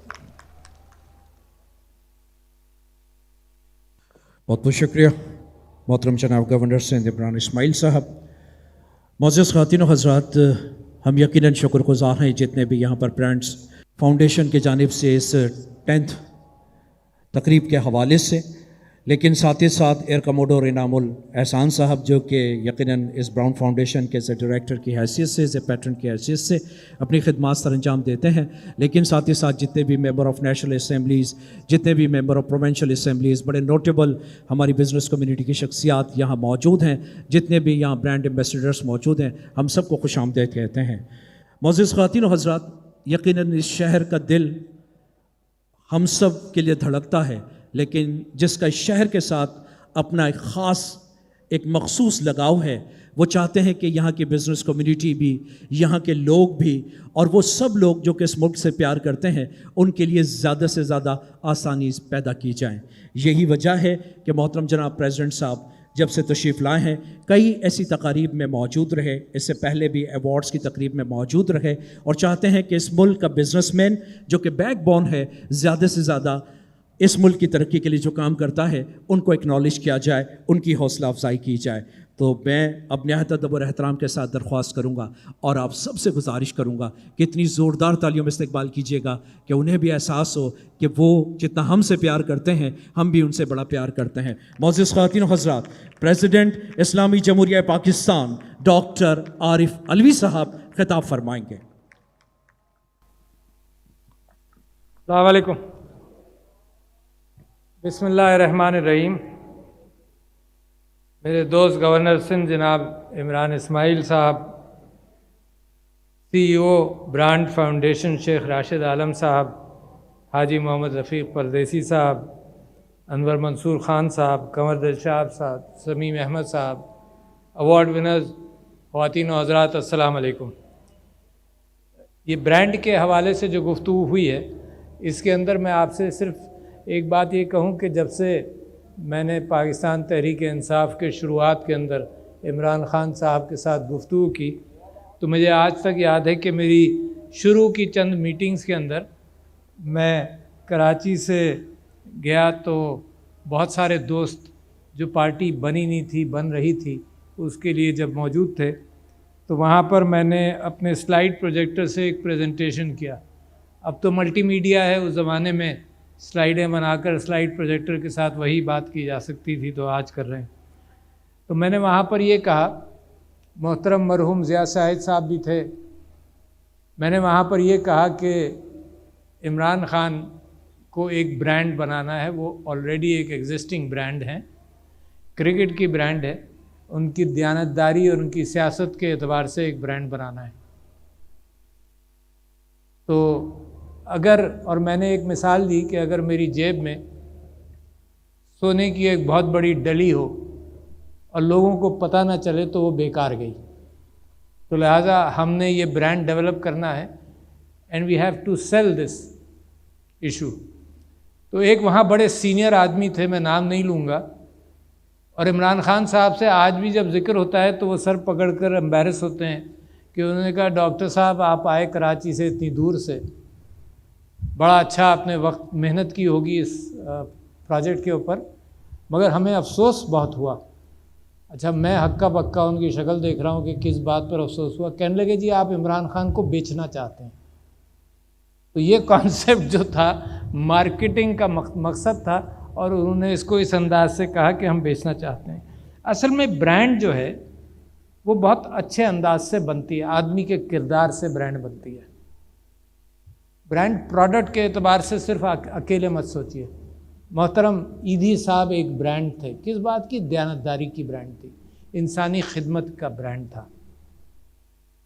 بہت بہت شکریہ محترم جناب گورنر سندھ عمران اسماعیل صاحب. معزز خواتین و حضرات، ہم یقیناً شکر گزار ہیں جتنے بھی یہاں پر برانڈز فاؤنڈیشن کی جانب سے اس 10th تقریب کے حوالے سے، لیکن ساتھ ہی ساتھ ایئر کموڈور انعام الاحسان صاحب جو کہ یقیناً اس براؤن فاؤنڈیشن کے ایز ڈائریکٹر کی حیثیت سے، ایز پیٹرن کی حیثیت سے اپنی خدمات سر انجام دیتے ہیں، لیکن ساتھ ہی ساتھ جتنے بھی ممبر آف نیشنل اسمبلیز، جتنے بھی ممبر آف پروونشل اسمبلیز، بڑے نوٹیبل ہماری بزنس کمیونٹی کی شخصیات یہاں موجود ہیں، جتنے بھی یہاں برانڈ ایمبیسڈرس موجود ہیں، ہم سب کو خوش آمدید کہتے ہیں. معزز خواتین و حضرات، یقیناً اس شہر کا دل ہم سب کے لیے دھڑکتا ہے، لیکن جس کا اس شہر کے ساتھ اپنا ایک خاص ایک مخصوص لگاؤ ہے، وہ چاہتے ہیں کہ یہاں کی بزنس کمیونٹی بھی، یہاں کے لوگ بھی، اور وہ سب لوگ جو کہ اس ملک سے پیار کرتے ہیں، ان کے لیے زیادہ سے زیادہ آسانی پیدا کی جائیں. یہی وجہ ہے کہ محترم جناب پریزیڈنٹ صاحب جب سے تشریف لائے ہیں، کئی ایسی تقاریب میں موجود رہے، اس سے پہلے بھی ایوارڈز کی تقریب میں موجود رہے، اور چاہتے ہیں کہ اس ملک کا بزنس مین جو کہ بیک بون ہے، زیادہ سے زیادہ اس ملک کی ترقی کے لیے جو کام کرتا ہے ان کو اکنالج کیا جائے، ان کی حوصلہ افزائی کی جائے. تو میں اب نہایت ادب اور احترام کے ساتھ درخواست کروں گا اور آپ سب سے گزارش کروں گا کہ اتنی زوردار تالیوں میں استقبال کیجیے گا کہ انہیں بھی احساس ہو کہ وہ جتنا ہم سے پیار کرتے ہیں، ہم بھی ان سے بڑا پیار کرتے ہیں. معزز خواتین و حضرات، پریزیڈنٹ اسلامی جمہوریہ پاکستان ڈاکٹر عارف علوی صاحب خطاب فرمائیں گے. السلام علیکم. بسم اللہ الرحمن الرحیم. میرے دوست گورنر سندھ جناب عمران اسماعیل صاحب، CEO برانڈ فاؤنڈیشن شیخ راشد عالم صاحب، حاجی محمد رفیق پردیسی صاحب، انور منصور خان صاحب، قمر دلشاد صاحب، سمیم احمد صاحب، ایوارڈ ونرز، خواتین و حضرات، السلام علیکم. یہ برانڈ کے حوالے سے جو گفتگو ہوئی ہے، اس کے اندر میں آپ سے صرف ایک بات یہ کہوں کہ جب سے میں نے پاکستان تحریک انصاف کے شروعات کے اندر عمران خان صاحب کے ساتھ گفتگو کی، تو مجھے آج تک یاد ہے کہ میری شروع کی چند میٹنگز کے اندر میں کراچی سے گیا تو بہت سارے دوست جو پارٹی بنی نہیں تھی، بن رہی تھی، اس کے لیے جب موجود تھے تو وہاں پر میں نے اپنے سلائیڈ پروجیکٹر سے ایک پریزنٹیشن کیا. اب تو ملٹی میڈیا ہے، اس زمانے میں سلائیڈیں بنا کر سلائیڈ پروجیکٹر کے ساتھ وہی بات کی جا سکتی تھی، تو آج کر رہے ہیں. تو میں نے وہاں پر یہ کہا، محترم مرحوم ضیاء صاحب صاحب بھی تھے، میں نے وہاں پر یہ کہا کہ عمران خان کو ایک برانڈ بنانا ہے. وہ آلریڈی ایک ایگزسٹنگ برانڈ ہیں، کرکٹ کی برانڈ ہے. ان کی دیانتداری اور ان کی سیاست کے اعتبار سے ایک برانڈ بنانا ہے. تو اگر، اور میں نے ایک مثال دی کہ اگر میری جیب میں سونے کی ایک بہت بڑی ڈلی ہو اور لوگوں کو پتہ نہ چلے تو وہ بیکار گئی. تو لہٰذا ہم نے یہ برانڈ ڈیولپ کرنا ہے and we have to sell this issue. تو ایک وہاں بڑے سینئر آدمی تھے, میں نام نہیں لوں گا, اور عمران خان صاحب سے آج بھی جب ذکر ہوتا ہے تو وہ سر پکڑ کر امبیرس ہوتے ہیں کہ انہوں نے کہا ڈاکٹر صاحب آپ آئے کراچی سے اتنی دور سے, بڑا اچھا آپ نے وقت محنت کی ہوگی اس پروجیکٹ کے اوپر, مگر ہمیں افسوس بہت ہوا. اچھا میں ہکا بکا ان کی شکل دیکھ رہا ہوں کہ کس بات پر افسوس ہوا. کہنے لگے جی آپ عمران خان کو بیچنا چاہتے ہیں. تو یہ کانسیپٹ جو تھا مارکیٹنگ کا مقصد تھا, اور انہوں نے اس کو اس انداز سے کہا کہ ہم بیچنا چاہتے ہیں. اصل میں برانڈ جو ہے وہ بہت اچھے انداز سے بنتی ہے, آدمی کے کردار سے برانڈ بنتی ہے. برانڈ پروڈکٹ کے اعتبار سے صرف اکیلے مت سوچیے. محترم ایدھی صاحب ایک برانڈ تھے. کس بات کی؟ دیانتداری کی برانڈ تھی, انسانی خدمت کا برانڈ تھا.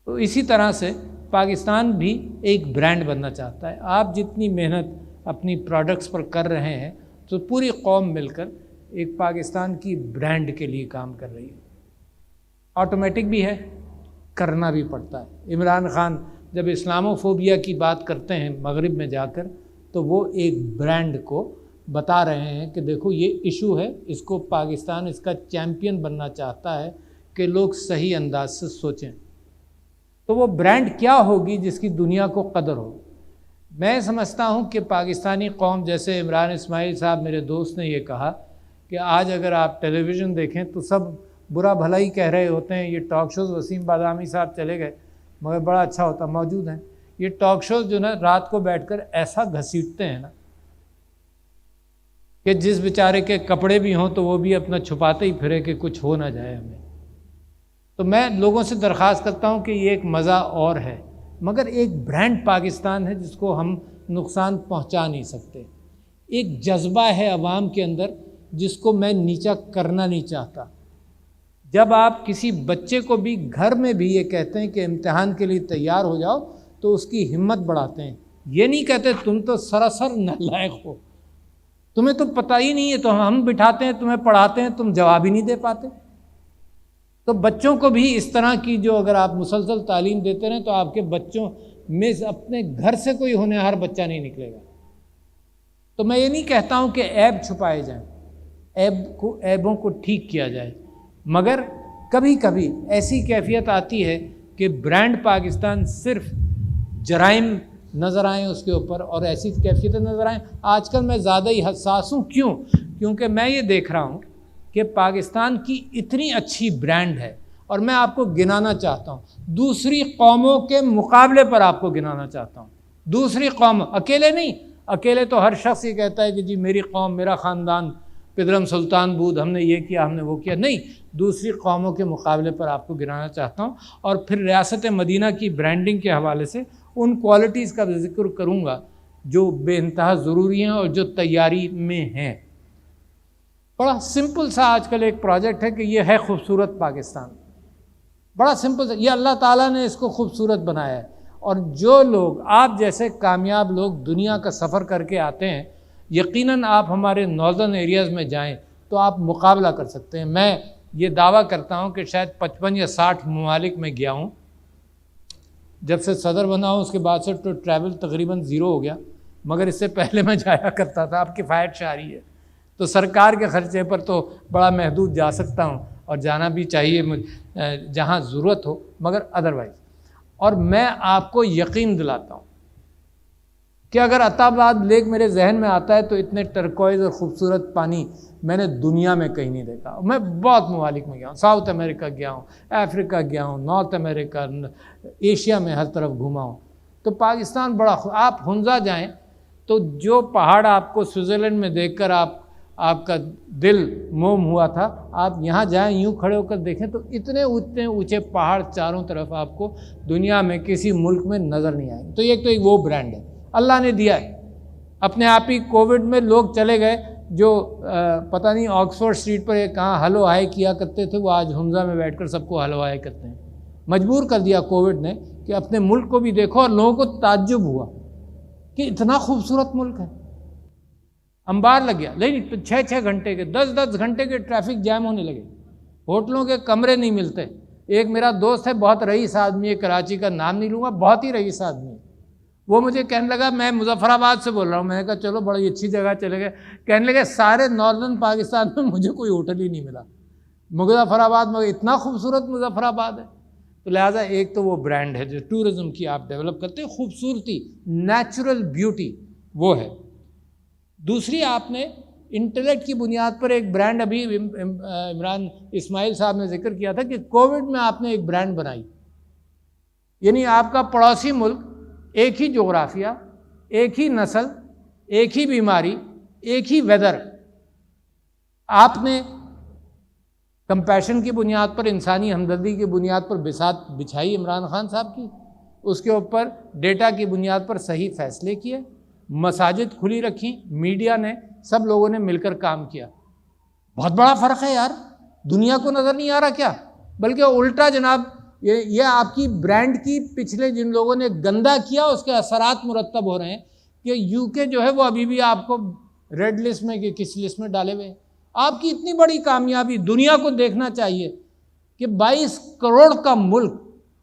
تو اسی طرح سے پاکستان بھی ایک برانڈ بننا چاہتا ہے. آپ جتنی محنت اپنی پروڈکٹس پر کر رہے ہیں تو پوری قوم مل کر ایک پاکستان کی برانڈ کے لیے کام کر رہی ہے. آٹومیٹک بھی ہے, کرنا بھی پڑتا ہے. عمران خان جب اسلاموفوبیا کی بات کرتے ہیں مغرب میں جا کر, تو وہ ایک برانڈ کو بتا رہے ہیں کہ دیکھو یہ ایشو ہے, اس کو پاکستان اس کا چیمپئن بننا چاہتا ہے کہ لوگ صحیح انداز سے سوچیں. تو وہ برانڈ کیا ہوگی جس کی دنیا کو قدر ہو؟ میں سمجھتا ہوں کہ پاکستانی قوم, جیسے عمران اسماعیل صاحب میرے دوست نے یہ کہا کہ آج اگر آپ ٹیلی ویژن دیکھیں تو سب برا بھلا ہی کہہ رہے ہوتے ہیں. یہ ٹاک شوز, وسیم بادامی صاحب چلے گئے مگر بڑا اچھا ہوتا, موجود ہیں. یہ ٹاک شوز جو نا رات کو بیٹھ کر ایسا گھسیٹتے ہیں نا کہ جس بیچارے کے کپڑے بھی ہوں تو وہ بھی اپنا چھپاتے ہی پھرے کہ کچھ ہو نہ جائے ہمیں. تو میں لوگوں سے درخواست کرتا ہوں کہ یہ ایک مزہ اور ہے, مگر ایک برانڈ پاکستان ہے جس کو ہم نقصان پہنچا نہیں سکتے. ایک جذبہ ہے عوام کے اندر جس کو میں نیچا کرنا نہیں چاہتا. جب آپ کسی بچے کو بھی گھر میں بھی یہ کہتے ہیں کہ امتحان کے لیے تیار ہو جاؤ تو اس کی ہمت بڑھاتے ہیں. یہ نہیں کہتے تم تو سراسر نالائق ہو, تمہیں تو پتہ ہی نہیں ہے, تو ہم بٹھاتے ہیں تمہیں پڑھاتے ہیں, تم جواب ہی نہیں دے پاتے. تو بچوں کو بھی اس طرح کی جو اگر آپ مسلسل تعلیم دیتے رہیں تو آپ کے بچوں میں اپنے گھر سے کوئی ہونہار بچہ نہیں نکلے گا. تو میں یہ نہیں کہتا ہوں کہ عیب چھپائے جائیں, عیبوں کو ٹھیک کیا جائے, مگر کبھی کبھی ایسی کیفیت آتی ہے کہ برانڈ پاکستان صرف جرائم نظر آئیں اس کے اوپر, اور ایسی کیفیتیں نظر آئیں. آج کل میں زیادہ ہی حساس ہوں. کیوں؟ کیونکہ میں یہ دیکھ رہا ہوں کہ پاکستان کی اتنی اچھی برانڈ ہے, اور میں آپ کو گنانا چاہتا ہوں, دوسری قوموں کے مقابلے پر آپ کو گنانا چاہتا ہوں. دوسری قوم, اکیلے نہیں, اکیلے تو ہر شخص یہ کہتا ہے کہ جی میری قوم, میرا خاندان, پدرم سلطان بود, ہم نے یہ کیا, ہم نے وہ کیا. نہیں, دوسری قوموں کے مقابلے پر آپ کو گرانا چاہتا ہوں. اور پھر ریاست مدینہ کی برانڈنگ کے حوالے سے ان کوالٹیز کا ذکر کروں گا جو بے انتہا ضروری ہیں اور جو تیاری میں ہیں. بڑا سمپل سا آج کل ایک پروجیکٹ ہے کہ یہ ہے خوبصورت پاکستان. بڑا سمپل سا, یہ اللہ تعالیٰ نے اس کو خوبصورت بنایا ہے. اور جو لوگ آپ جیسے کامیاب لوگ دنیا کا سفر کر کے آتے ہیں, یقیناً آپ ہمارے ناردرن ایریاز میں جائیں تو آپ مقابلہ کر سکتے ہیں. میں یہ دعویٰ کرتا ہوں کہ شاید 55 یا 60 ممالک میں گیا ہوں. جب سے صدر بنا ہوں اس کے بعد سے تو ٹریول تقریباً زیرو ہو گیا, مگر اس سے پہلے میں جایا کرتا تھا. اب کفایت شاری ہے تو سرکار کے خرچے پر تو بڑا محدود جا سکتا ہوں, اور جانا بھی چاہیے جہاں ضرورت ہو, مگر ادروائز. اور میں آپ کو یقین دلاتا ہوں کہ اگر عطا آباد لیک میرے ذہن میں آتا ہے تو اتنے ٹرکوائز اور خوبصورت پانی میں نے دنیا میں کہیں نہیں دیکھا. میں بہت ممالک میں گیا ہوں, ساؤتھ امریکہ گیا ہوں, افریقہ گیا ہوں, نارتھ امریکہ, ایشیا میں ہر طرف گھوما ہوں. تو پاکستان بڑا آپ ہنزا جائیں تو جو پہاڑ آپ کو سوئٹزرلینڈ میں دیکھ کر آپ کا دل موم ہوا تھا, آپ یہاں جائیں یوں کھڑے ہو کر دیکھیں تو اتنے اونچے پہاڑ چاروں طرف آپ کو دنیا میں کسی ملک میں نظر نہیں آئیں. تو ایک وہ برانڈ ہے اللہ نے دیا ہے. اپنے آپ ہی کووڈ میں لوگ چلے گئے جو پتہ نہیں آکسفورڈ اسٹریٹ پر کہاں ہلو ہائے کیا کرتے تھے, وہ آج ہنزا میں بیٹھ کر سب کو ہلو ہائے کرتے ہیں. مجبور کر دیا کووڈ نے کہ اپنے ملک کو بھی دیکھو, اور لوگوں کو تعجب ہوا کہ اتنا خوبصورت ملک ہے. انبار لگ گیا, لیکن 6 گھنٹے کے 10 گھنٹے کے ٹریفک جام ہونے لگے, ہوٹلوں کے کمرے نہیں ملتے, ایک میرا دوست ہے بہت رئیس آدمی ہے کراچی کا، نام نہیں لوں گا، بہت ہی رئیس آدمی ہے، وہ مجھے کہنے لگا میں مظفر آباد سے بول رہا ہوں، میں نے کہا چلو بڑی اچھی جگہ چلے گئے، کہنے لگے سارے ناردرن پاکستان میں مجھے کوئی ہوٹل ہی نہیں ملا، مظفر آباد میں اتنا خوبصورت مظفر آباد ہے۔ تو لہٰذا ایک تو وہ برانڈ ہے جو ٹورزم کی آپ ڈیولپ کرتے ہیں، خوبصورتی، نیچرل بیوٹی وہ ہے۔ دوسری آپ نے انٹلیکٹ کی بنیاد پر ایک برانڈ، ابھی عمران اسماعیل صاحب نے ذکر کیا تھا کہ کووڈ میں آپ نے ایک برانڈ بنائی، یعنی آپ کا پڑوسی ملک، ایک ہی جغرافیہ، ایک ہی نسل، ایک ہی بیماری، ایک ہی ویدر، آپ نے کمپیشن کی بنیاد پر، انسانی ہمدردی کی بنیاد پر بساط بچھائی عمران خان صاحب کی، اس کے اوپر ڈیٹا کی بنیاد پر صحیح فیصلے کیے، مساجد کھلی رکھی، میڈیا نے، سب لوگوں نے مل کر کام کیا۔ بہت بڑا فرق ہے یار، دنیا کو نظر نہیں آ رہا کیا؟ بلکہ الٹا جناب، یہ آپ کی برانڈ کی پچھلے جن لوگوں نے گندا کیا اس کے اثرات مرتب ہو رہے ہیں کہ یو کے جو ہے وہ ابھی بھی آپ کو ریڈ لسٹ میں کہ کس لسٹ میں ڈالے ہوئے ہیں۔ آپ کی اتنی بڑی کامیابی، دنیا کو دیکھنا چاہیے کہ 22 کروڑ کا ملک،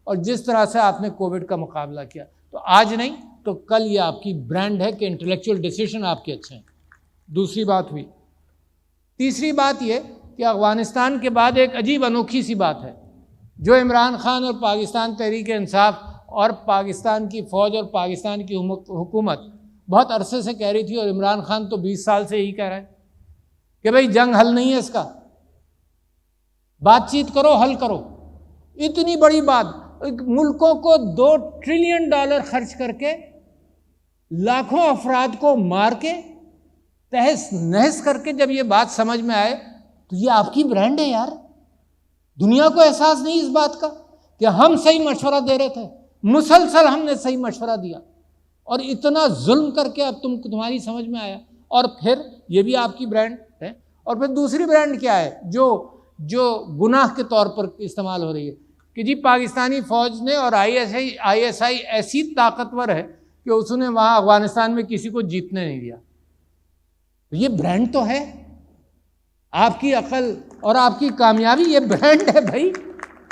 اور جس طرح سے آپ نے کووڈ کا مقابلہ کیا، تو آج نہیں تو کل یہ آپ کی برانڈ ہے کہ انٹلیکچوئل ڈیسیشن آپ کے اچھے ہیں۔ دوسری بات ہوئی۔ تیسری بات یہ کہ افغانستان کے بعد ایک عجیب انوکھی سی بات ہے جو عمران خان اور پاکستان تحریک انصاف اور پاکستان کی فوج اور پاکستان کی حکومت بہت عرصے سے کہہ رہی تھی، اور عمران خان تو 20 سال سے یہی کہہ رہا ہے کہ بھئی جنگ حل نہیں ہے اس کا، بات چیت کرو، حل کرو۔ اتنی بڑی بات، ملکوں کو $2 ٹریلین خرچ کر کے، لاکھوں افراد کو مار کے، تہس نہس کر کے جب یہ بات سمجھ میں آئے تو یہ آپ کی برانڈ ہے یار۔ دنیا کو احساس نہیں اس بات کا کہ ہم صحیح مشورہ دے رہے تھے، مسلسل ہم نے صحیح مشورہ دیا، اور اتنا ظلم کر کے اب تمہاری سمجھ میں آیا، اور پھر یہ بھی آپ کی برانڈ ہے۔ اور پھر دوسری برانڈ کیا ہے جو گناہ کے طور پر استعمال ہو رہی ہے کہ جی پاکستانی فوج نے اور آئی ایس آئی ایسی طاقتور ہے کہ اس نے وہاں افغانستان میں کسی کو جیتنے نہیں دیا۔ یہ برانڈ تو ہے، آپ کی عقل اور آپ کی کامیابی یہ برانڈ ہے بھائی،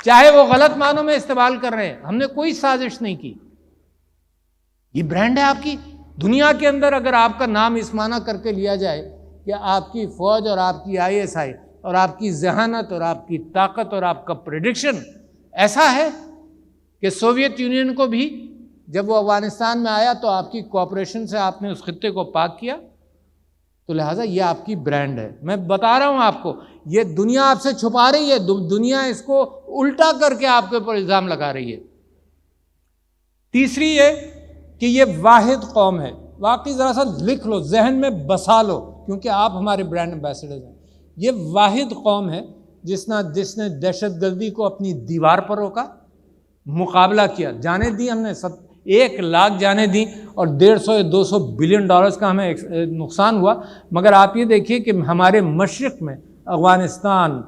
چاہے وہ غلط معنوں میں استعمال کر رہے ہیں، ہم نے کوئی سازش نہیں کی، یہ برانڈ ہے آپ کی۔ دنیا کے اندر اگر آپ کا نام اس معنی کر کے لیا جائے کہ آپ کی فوج اور آپ کی آئی ایس آئی اور آپ کی ذہانت اور آپ کی طاقت اور آپ کا پریڈکشن ایسا ہے کہ سوویت یونین کو بھی جب وہ افغانستان میں آیا تو آپ کی کوآپریشن سے آپ نے اس خطے کو پاک کیا، تو لہٰذا یہ آپ کی برانڈ ہے۔ میں بتا رہا ہوں آپ کو، یہ دنیا آپ سے چھپا رہی ہے، دنیا اس کو الٹا کر کے آپ کے اوپر الزام لگا رہی ہے۔ تیسری یہ کہ یہ واحد قوم ہے، واقعی ذرا سا لکھ لو، ذہن میں بسا لو، کیونکہ آپ ہمارے برانڈ ایمبیسڈرز ہیں۔ یہ واحد قوم ہے جس نے دہشت گردی کو اپنی دیوار پر روکا، مقابلہ کیا، جانیں دی ہم نے 1 لاکھ جانیں دی، اور 150-200 بلین ڈالرز کا ہمیں نقصان ہوا، مگر آپ یہ دیکھیے کہ ہمارے مشرق میں افغانستان،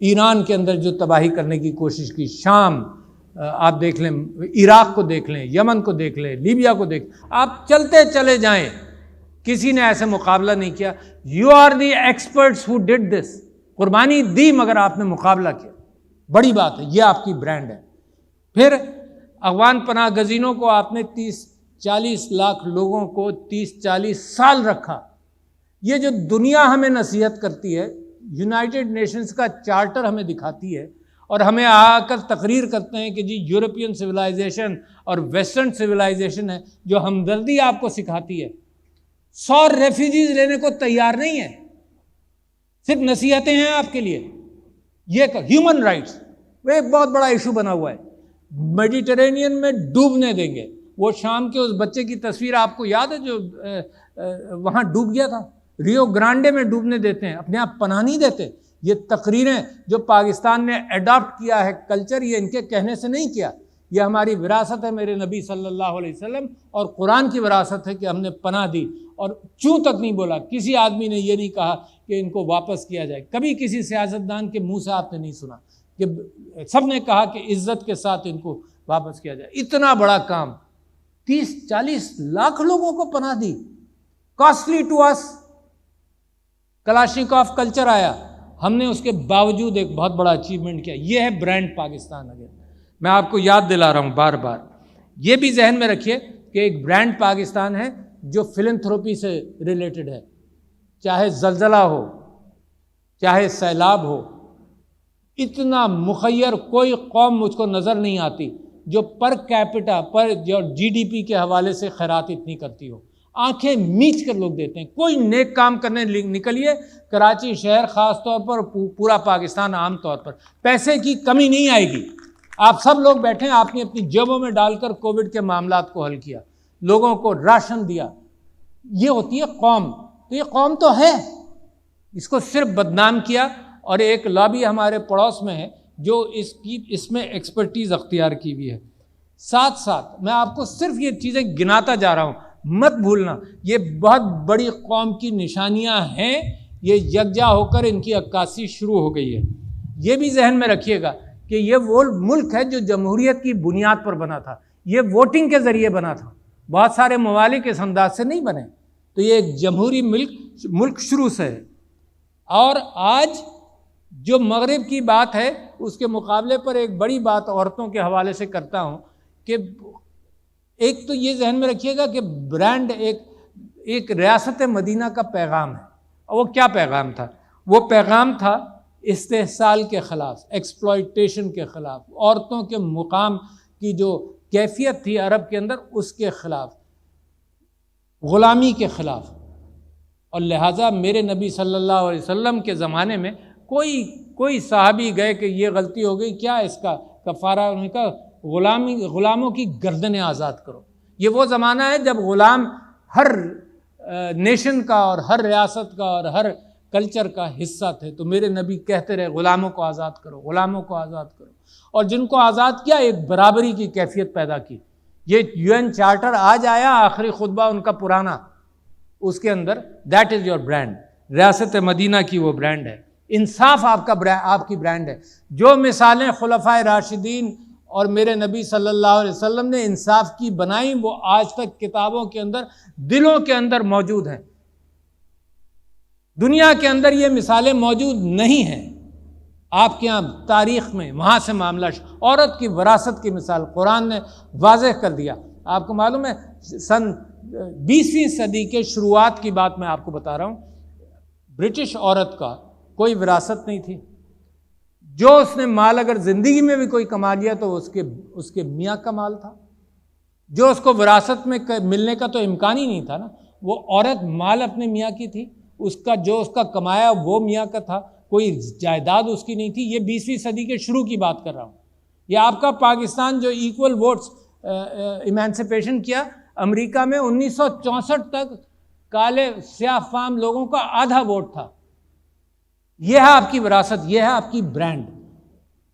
ایران کے اندر جو تباہی کرنے کی کوشش کی، شام آپ دیکھ لیں، عراق کو دیکھ لیں، یمن کو دیکھ لیں، لیبیا کو دیکھ لیں، آپ چلتے چلے جائیں، کسی نے ایسے مقابلہ نہیں کیا۔ You are the experts who did this, قربانی دی مگر آپ نے مقابلہ کیا، بڑی بات ہے، یہ آپ کی برانڈ ہے۔ پھر افغان پناہ گزینوں کو آپ نے 30-40 لاکھ لوگوں کو 30-40 سال رکھا۔ یہ جو دنیا ہمیں نصیحت کرتی ہے، یونائٹڈ نیشنز کا چارٹر ہمیں دکھاتی ہے، اور ہمیں آ کر تقریر کرتے ہیں کہ جی یورپین سویلائزیشن اور ویسٹرن سویلائزیشن ہے جو ہمدردی آپ کو سکھاتی ہے، 100 ریفیوجیز لینے کو تیار نہیں ہے، صرف نصیحتیں ہیں آپ کے لیے۔ یہ ہیومن رائٹس وہ ایک بہت بڑا ایشو بنا ہوا ہے، میڈیٹرینین میں ڈوبنے دیں گے۔ وہ شام کے اس بچے کی تصویر آپ کو یاد ہے جو وہاں ڈوب گیا تھا، ریو گرانڈے میں ڈوبنے دیتے ہیں، اپنے آپ پناہ نہیں دیتے۔ یہ تقریریں جو پاکستان نے اڈاپٹ کیا ہے کلچر، یہ ان کے کہنے سے نہیں کیا، یہ ہماری وراثت ہے، میرے نبی صلی اللہ علیہ وسلم اور قرآن کی وراثت ہے کہ ہم نے پناہ دی، اور چوں تک نہیں بولا، کسی آدمی نے یہ نہیں کہا کہ ان کو واپس کیا جائے، کبھی کسی سیاستدان کے منہ سے آپ نے نہیں سنا کہ سب نے کہا کہ عزت کے ساتھ ان کو واپس کیا جائے۔ اتنا بڑا کام، 30-40 لاکھ لوگوں کو پناہ دی، costly to us. Kalashnikov culture آیا، ہم نے اس کے باوجود ایک بہت بڑا اچیومنٹ کیا. یہ ہے برانڈ پاکستان. اگر میں آپ کو یاد دلا رہا ہوں بار بار, یہ بھی ذہن میں رکھیے کہ ایک برانڈ پاکستان ہے جو فلنتھروپی سے ریلیٹڈ ہے. چاہے زلزلہ ہو, چاہے سیلاب ہو, اتنا مخیر کوئی قوم مجھ کو نظر نہیں آتی جو پر کیپٹا پر جو جی ڈی پی کے حوالے سے خیرات اتنی کرتی ہو. آنکھیں میچ کر لوگ دیتے ہیں. کوئی نیک کام کرنے نکلیے, کراچی شہر خاص طور پر, پورا پاکستان عام طور پر, پیسے کی کمی نہیں آئے گی. آپ سب لوگ بیٹھے ہیں, آپ نے اپنی جیبوں میں ڈال کر کووڈ کے معاملات کو حل کیا, لوگوں کو راشن دیا. یہ ہوتی ہے قوم. تو یہ قوم تو ہے, اس کو صرف بدنام کیا. اور ایک لابی ہمارے پڑوس میں ہے جو اس میں ایکسپرٹیز اختیار کی ہوئی ہے. ساتھ ساتھ میں آپ کو صرف یہ چیزیں گناتا جا رہا ہوں, مت بھولنا یہ بہت بڑی قوم کی نشانیاں ہیں. یہ یکجا ہو کر ان کی عکاسی شروع ہو گئی ہے. یہ بھی ذہن میں رکھیے گا کہ یہ وہ ملک ہے جو جمہوریت کی بنیاد پر بنا تھا. یہ ووٹنگ کے ذریعے بنا تھا. بہت سارے ممالک اس انداز سے نہیں بنے. تو یہ ایک جمہوری ملک شروع سے ہے. اور آج جو مغرب کی بات ہے اس کے مقابلے پر ایک بڑی بات عورتوں کے حوالے سے کرتا ہوں کہ ایک تو یہ ذہن میں رکھیے گا کہ برانڈ ایک ریاست مدینہ کا پیغام ہے. اور وہ کیا پیغام تھا؟ وہ پیغام تھا استحصال کے خلاف, ایکسپلائٹیشن کے خلاف, عورتوں کے مقام کی جو کیفیت تھی عرب کے اندر اس کے خلاف, غلامی کے خلاف. اور لہٰذا میرے نبی صلی اللہ علیہ وسلم کے زمانے میں کوئی صحابی گئے کہ یہ غلطی ہو گئی, کیا اس کا کفارہ؟ انہوں نے کہا غلاموں کی گردنیں آزاد کرو. یہ وہ زمانہ ہے جب غلام ہر نیشن کا اور ہر ریاست کا اور ہر کلچر کا حصہ تھے. تو میرے نبی کہتے رہے غلاموں کو آزاد کرو, غلاموں کو آزاد کرو. اور جن کو آزاد کیا, ایک برابری کی کیفیت پیدا کی. یہ یو این چارٹر آج آیا, آخری خطبہ ان کا پرانا, اس کے اندر دیٹ از یور برانڈ. ریاست مدینہ کی وہ برانڈ ہے. انصاف آپ کی برانڈ ہے. جو مثالیں خلفائے راشدین اور میرے نبی صلی اللہ علیہ وسلم نے انصاف کی بنائی وہ آج تک کتابوں کے اندر, دلوں کے اندر موجود ہیں. دنیا کے اندر یہ مثالیں موجود نہیں ہیں. آپ کے ہاں تاریخ میں وہاں سے معاملہ عورت کی وراثت کی مثال قرآن نے واضح کر دیا. آپ کو معلوم ہے سن 20ویں صدی کے شروعات کی بات میں آپ کو بتا رہا ہوں, برٹش عورت کا کوئی وراثت نہیں تھی. جو اس نے مال اگر زندگی میں بھی کوئی کما لیا تو اس کے میاں کا مال تھا. جو اس کو وراثت میں ملنے کا تو امکان ہی نہیں تھا نا. وہ عورت مال اپنے میاں کی تھی, اس کا کمایا وہ میاں کا تھا, کوئی جائیداد اس کی نہیں تھی. یہ 20ویں صدی کے شروع کی بات کر رہا ہوں. یہ آپ کا پاکستان جو ایکول ووٹس ایمانسپیشن کیا امریکہ میں 1964 تک کالے سیاہ فام لوگوں کا آدھا ووٹ تھا. یہ ہے آپ کی وراثت, یہ ہے آپ کی برانڈ.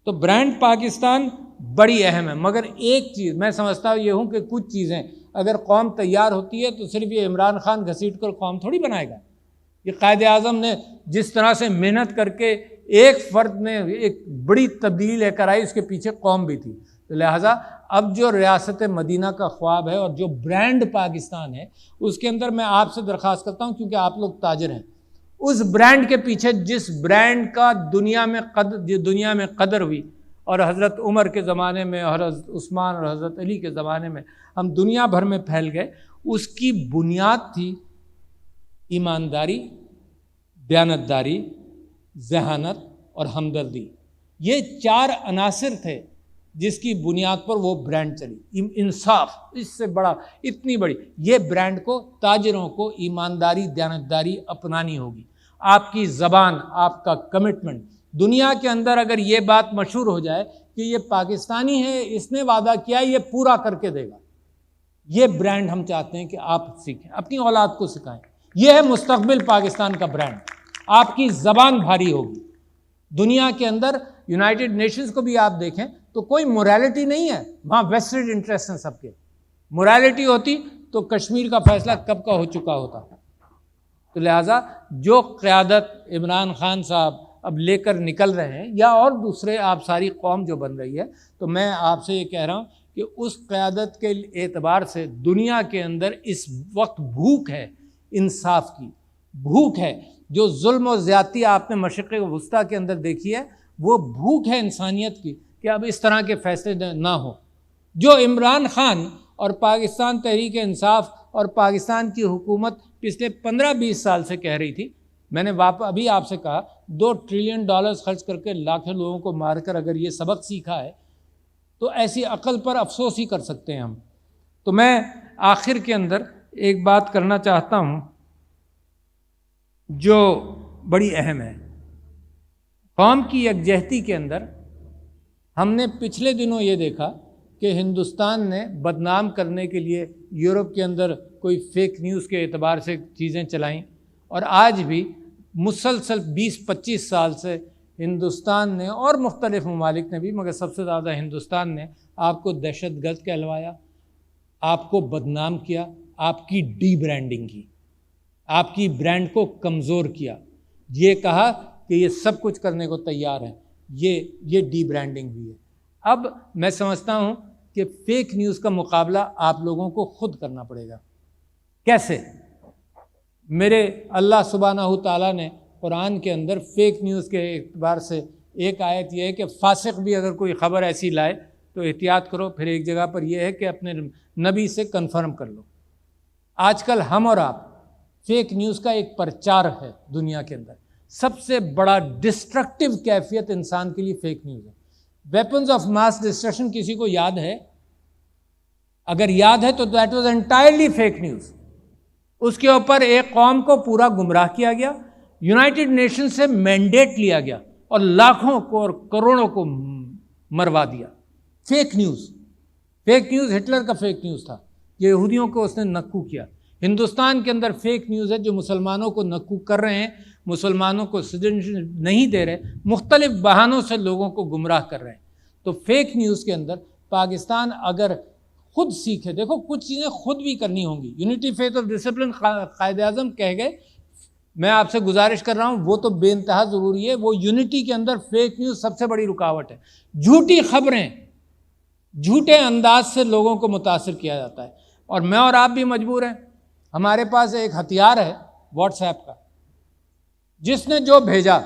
تو برانڈ پاکستان بڑی اہم ہے. مگر ایک چیز میں سمجھتا یہ ہوں کہ کچھ چیزیں اگر قوم تیار ہوتی ہے تو صرف یہ عمران خان گھسیٹ کر قوم تھوڑی بنائے گا. یہ قائد اعظم نے جس طرح سے محنت کر کے ایک فرد نے ایک بڑی تبدیلی لے کر آئی, اس کے پیچھے قوم بھی تھی. تو لہٰذا اب جو ریاست مدینہ کا خواب ہے اور جو برانڈ پاکستان ہے اس کے اندر میں آپ سے درخواست کرتا ہوں, کیونکہ آپ لوگ تاجر ہیں, اس برانڈ کے پیچھے جس برانڈ کا دنیا میں قدر ہوئی, اور حضرت عمر کے زمانے میں اور حضرت عثمان اور حضرت علی کے زمانے میں ہم دنیا بھر میں پھیل گئے, اس کی بنیاد تھی ایمانداری, دیانتداری, ذہانت اور ہمدردی. یہ 4 عناصر تھے جس کی بنیاد پر وہ برانڈ چلی. انصاف, اس سے بڑا اتنی بڑی یہ برانڈ کو تاجروں کو ایمانداری, دیانتداری اپنانی ہوگی. آپ کی زبان, آپ کا کمٹمنٹ. دنیا کے اندر اگر یہ بات مشہور ہو جائے کہ یہ پاکستانی ہے, اس نے وعدہ کیا یہ پورا کر کے دے گا, یہ برانڈ ہم چاہتے ہیں کہ آپ سیکھیں, اپنی اولاد کو سکھائیں. یہ ہے مستقبل پاکستان کا برانڈ. آپ کی زبان بھاری ہوگی. دنیا کے اندر یونائٹڈ نیشنز کو بھی آپ دیکھیں تو کوئی موریلٹی نہیں ہے, وہاں ویسٹڈ انٹرسٹ ہیں سب کے. موریلٹی ہوتی تو کشمیر کا فیصلہ کب کا ہو چکا ہوتا. تو لہٰذا جو قیادت عمران خان صاحب اب لے کر نکل رہے ہیں, یا اور دوسرے آپ ساری قوم جو بن رہی ہے, تو میں آپ سے یہ کہہ رہا ہوں کہ اس قیادت کے اعتبار سے دنیا کے اندر اس وقت بھوک ہے انصاف کی, بھوک ہے، جو ظلم و زیادتی آپ نے مشرق وسطیٰ کے اندر دیکھی ہے، وہ بھوک ہے انسانیت کی کہ اب اس طرح کے فیصلے نہ ہوں۔ جو عمران خان اور پاکستان تحریک انصاف اور پاکستان کی حکومت پچھلے 15-20 سال سے کہہ رہی تھی، میں نے ابھی آپ سے کہا $2 ٹریلین خرچ کر کے لاکھوں لوگوں کو مار کر اگر یہ سبق سیکھا ہے تو ایسی عقل پر افسوس ہی کر سکتے ہیں ہم۔ تو میں آخر کے اندر ایک بات کرنا چاہتا ہوں جو بڑی اہم ہے۔ قوم کی یکجہتی کے اندر ہم نے پچھلے دنوں یہ دیکھا کہ ہندوستان نے بدنام کرنے کے لیے یورپ کے اندر کوئی فیک نیوز کے اعتبار سے چیزیں چلائیں، اور آج بھی مسلسل 20-25 سال سے ہندوستان نے اور مختلف ممالک نے بھی، مگر سب سے زیادہ ہندوستان نے آپ کو دہشت گرد کہلوایا، آپ کو بدنام کیا، آپ کی ڈی برانڈنگ کی، آپ کی برانڈ کو کمزور کیا، یہ کہا کہ یہ سب کچھ کرنے کو تیار ہیں، یہ ڈی برانڈنگ ہوئی ہے۔ اب میں سمجھتا ہوں کہ فیک نیوز کا مقابلہ آپ لوگوں کو خود کرنا پڑے گا۔ کیسے؟ میرے اللہ سبحانہ تعالیٰ نے قرآن کے اندر فیک نیوز کے اعتبار سے ایک آیت یہ ہے کہ فاسق بھی اگر کوئی خبر ایسی لائے تو احتیاط کرو، پھر ایک جگہ پر یہ ہے کہ اپنے نبی سے کنفرم کر لو۔ آج کل ہم اور آپ فیک نیوز کا ایک پرچار ہے دنیا کے اندر، سب سے بڑا ڈسٹرکٹیو کیفیت انسان کے لیے فیک نیوز ہے۔ ویپنز آف ماس ڈسٹرکشن کسی کو یاد ہے؟ اگر یاد ہے تو that was entirely fake news. اس کے اوپر ایک قوم کو پورا گمراہ کیا گیا، یونائٹڈ نیشن سے مینڈیٹ لیا گیا اور لاکھوں کو اور کروڑوں کو مروا دیا۔ Fake news, fake news Hitler کا فیک نیوز تھا، یہودیوں کو اس نے نکو کیا۔ ہندوستان کے اندر فیک نیوز ہے جو مسلمانوں کو نکو کر رہے ہیں، مسلمانوں کو سٹیزنشپ نہیں دے رہے، مختلف بہانوں سے لوگوں کو گمراہ کر رہے ہیں۔ تو فیک نیوز کے اندر پاکستان اگر خود سیکھے، دیکھو کچھ چیزیں خود بھی کرنی ہوں گی۔ یونٹی فیتھ اور ڈسپلن قائد اعظم کہہ گئے، میں آپ سے گزارش کر رہا ہوں، وہ تو بے انتہا ضروری ہے، وہ یونٹی کے اندر فیک نیوز سب سے بڑی رکاوٹ ہے۔ جھوٹی خبریں، جھوٹے انداز سے لوگوں کو متاثر کیا جاتا ہے، اور میں اور آپ بھی مجبور ہیں۔ ہمارے پاس ایک ہتھیار ہے واٹس ایپ کا، جس نے جو بھیجا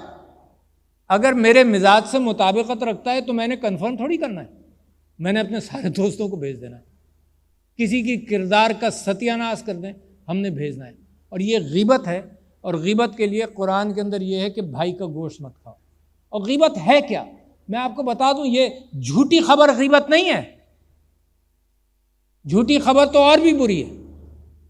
اگر میرے مزاج سے مطابقت رکھتا ہے تو میں نے کنفرم تھوڑی کرنا ہے، میں نے اپنے سارے دوستوں کو بھیج دینا ہے۔ کسی کی کردار کا ستیہ ناش کر دیں، ہم نے بھیجنا ہے۔ اور یہ غیبت ہے، اور غیبت کے لیے قرآن کے اندر یہ ہے کہ بھائی کا گوشت مت کھاؤ۔ اور غیبت ہے کیا؟ میں آپ کو بتا دوں، یہ جھوٹی خبر غیبت نہیں ہے، جھوٹی خبر تو اور بھی بری ہے۔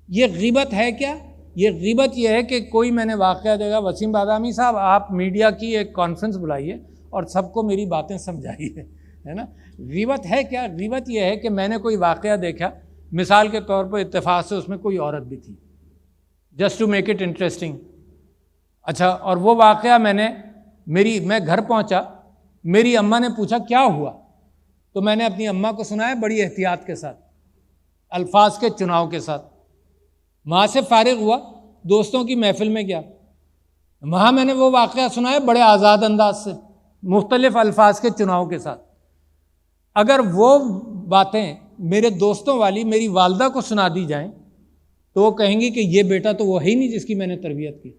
یہ غیبت ہے کیا؟ یہ غیبت یہ ہے کہ کوئی میں نے واقعہ دیکھا، وسیم بادامی صاحب آپ میڈیا کی ایک کانفرنس بلائیے اور سب کو میری باتیں سمجھائیے، ہے نا۔ غیبت ہے کیا؟ غیبت یہ ہے کہ میں نے کوئی واقعہ دیکھا، مثال کے طور پر اتفاق سے اس میں کوئی عورت بھی تھی، just to make it interesting. اچھا، اور وہ واقعہ میں گھر پہنچا، میری اماں نے پوچھا کیا ہوا، تو میں نے اپنی اماں کو سنایا بڑی احتیاط کے ساتھ، الفاظ کے چناؤ کے ساتھ۔ وہاں سے فارغ ہوا، دوستوں کی محفل میں گیا، وہاں میں نے وہ واقعہ سنایا بڑے آزاد انداز سے، مختلف الفاظ کے چناؤ کے ساتھ۔ اگر وہ باتیں میرے دوستوں والی میری والدہ کو سنا دی جائیں تو وہ کہیں گی کہ یہ بیٹا تو وہ ہے ہی نہیں جس کی میں نے تربیت کی۔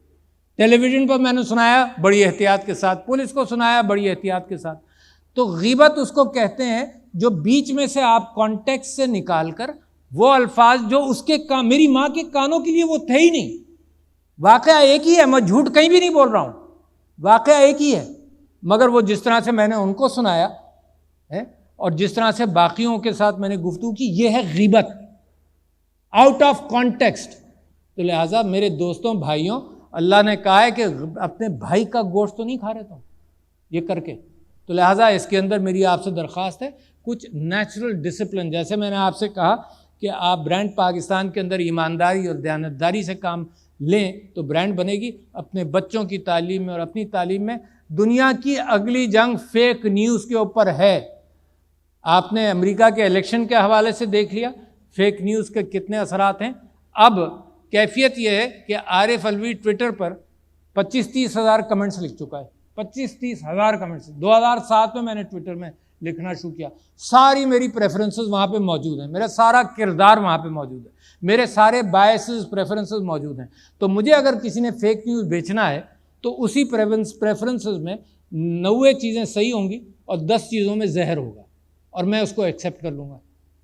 ٹیلی ویژن پر میں نے سنایا بڑی احتیاط کے ساتھ، پولیس کو سنایا بڑی احتیاط کے ساتھ۔ تو غیبت اس کو کہتے ہیں جو بیچ میں سے آپ کانٹیکسٹ سے نکال کر وہ الفاظ جو اس کے میری ماں کے کانوں کے لیے وہ تھے ہی نہیں۔ واقعہ ایک ہی ہے، میں جھوٹ کہیں بھی نہیں بول رہا ہوں، واقعہ ایک ہی ہے، مگر وہ جس طرح سے میں نے ان کو سنایا ہے اور جس طرح سے باقیوں کے ساتھ میں نے گفتگو کی، یہ ہے غیبت، آؤٹ آف کانٹیکسٹ۔ تو لہٰذا میرے دوستوں، بھائیوں، اللہ نے کہا ہے کہ اپنے بھائی کا گوشت تو نہیں کھا رہے تم یہ کر کے۔ تو لہٰذا اس کے اندر میری آپ سے درخواست ہے کچھ نیچرل ڈسپلن، جیسے میں نے آپ سے کہا کہ آپ برانڈ پاکستان کے اندر ایمانداری اور دیانتداری سے کام لیں تو برانڈ بنے گی۔ اپنے بچوں کی تعلیم میں اور اپنی تعلیم میں، دنیا کی اگلی جنگ فیک نیوز کے اوپر ہے۔ آپ نے امریکہ کے الیکشن کے حوالے سے دیکھ لیا فیک نیوز کے کتنے اثرات ہیں۔ اب کیفیت یہ ہے کہ عارف الوی ٹویٹر پر 25-30 ہزار کمنٹس لکھ چکا ہے، 25-30 ہزار کمنٹس۔ 2007 میں نے ٹویٹر میں لکھنا شروع کیا، ساری میری پریفرنسز وہاں پہ موجود ہیں، میرا سارا کردار وہاں پہ موجود ہے، میرے سارے بائسز پریفرنسز موجود ہیں. تو مجھے اگر کسی نے فیک نیوز بیچنا ہے تو اسی پریفرنسز میں 90 چیزیں صحیح ہوں گی اور 10 چیزوں میں زہر ہوگا، اور میں اس کو ایکسیپٹ کر لوں گا.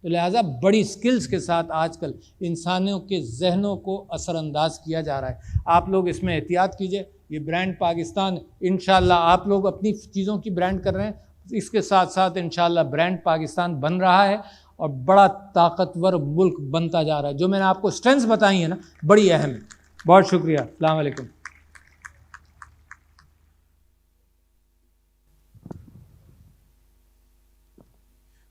تو لہٰذا بڑی سکلز کے ساتھ آج کل انسانوں کے ذہنوں کو اثر انداز کیا جا رہا ہے. آپ لوگ اس میں احتیاط کیجئے. یہ برانڈ پاکستان انشاءاللہ آپ لوگ اپنی چیزوں کی برانڈ کر رہے ہیں، اس کے ساتھ ساتھ انشاءاللہ برانڈ پاکستان بن رہا ہے اور بڑا طاقتور ملک بنتا جا رہا ہے. جو میں نے آپ کو اسٹرینث بتائی ہیں نا، بڑی اہم ہے. بہت شکریہ. السلام علیکم.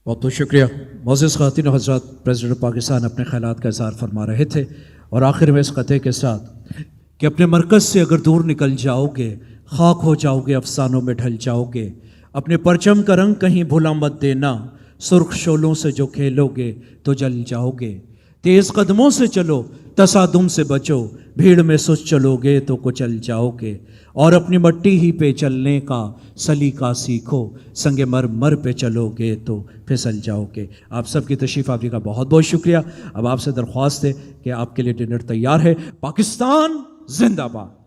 بہت بہت شکریہ. معزز خواتین و حضرات، پریزیڈنٹ پاکستان اپنے خیالات کا اظہار فرما رہے تھے، اور آخر میں اس قطعے کے ساتھ کہ اپنے مرکز سے اگر دور نکل جاؤ گے، خاک ہو جاؤ گے، افسانوں میں ڈھل جاؤ گے. اپنے پرچم کا رنگ کہیں بھولا مت دینا، سرخ شعلوں سے جو کھیلو گے تو جل جاؤ گے. تیز قدموں سے چلو، تصادم سے بچو، بھیڑ میں سست چلو گے تو کچل جاؤ گے. اور اپنی مٹی ہی پہ چلنے کا سلیقہ سیکھو، سنگ مر پہ چلو گے تو پھسل جاؤ گے. آپ سب کی تشریف آوری کا بہت بہت شکریہ. اب آپ سے درخواست ہے کہ آپ کے لیے ڈنر تیار ہے. پاکستان زندہ باد.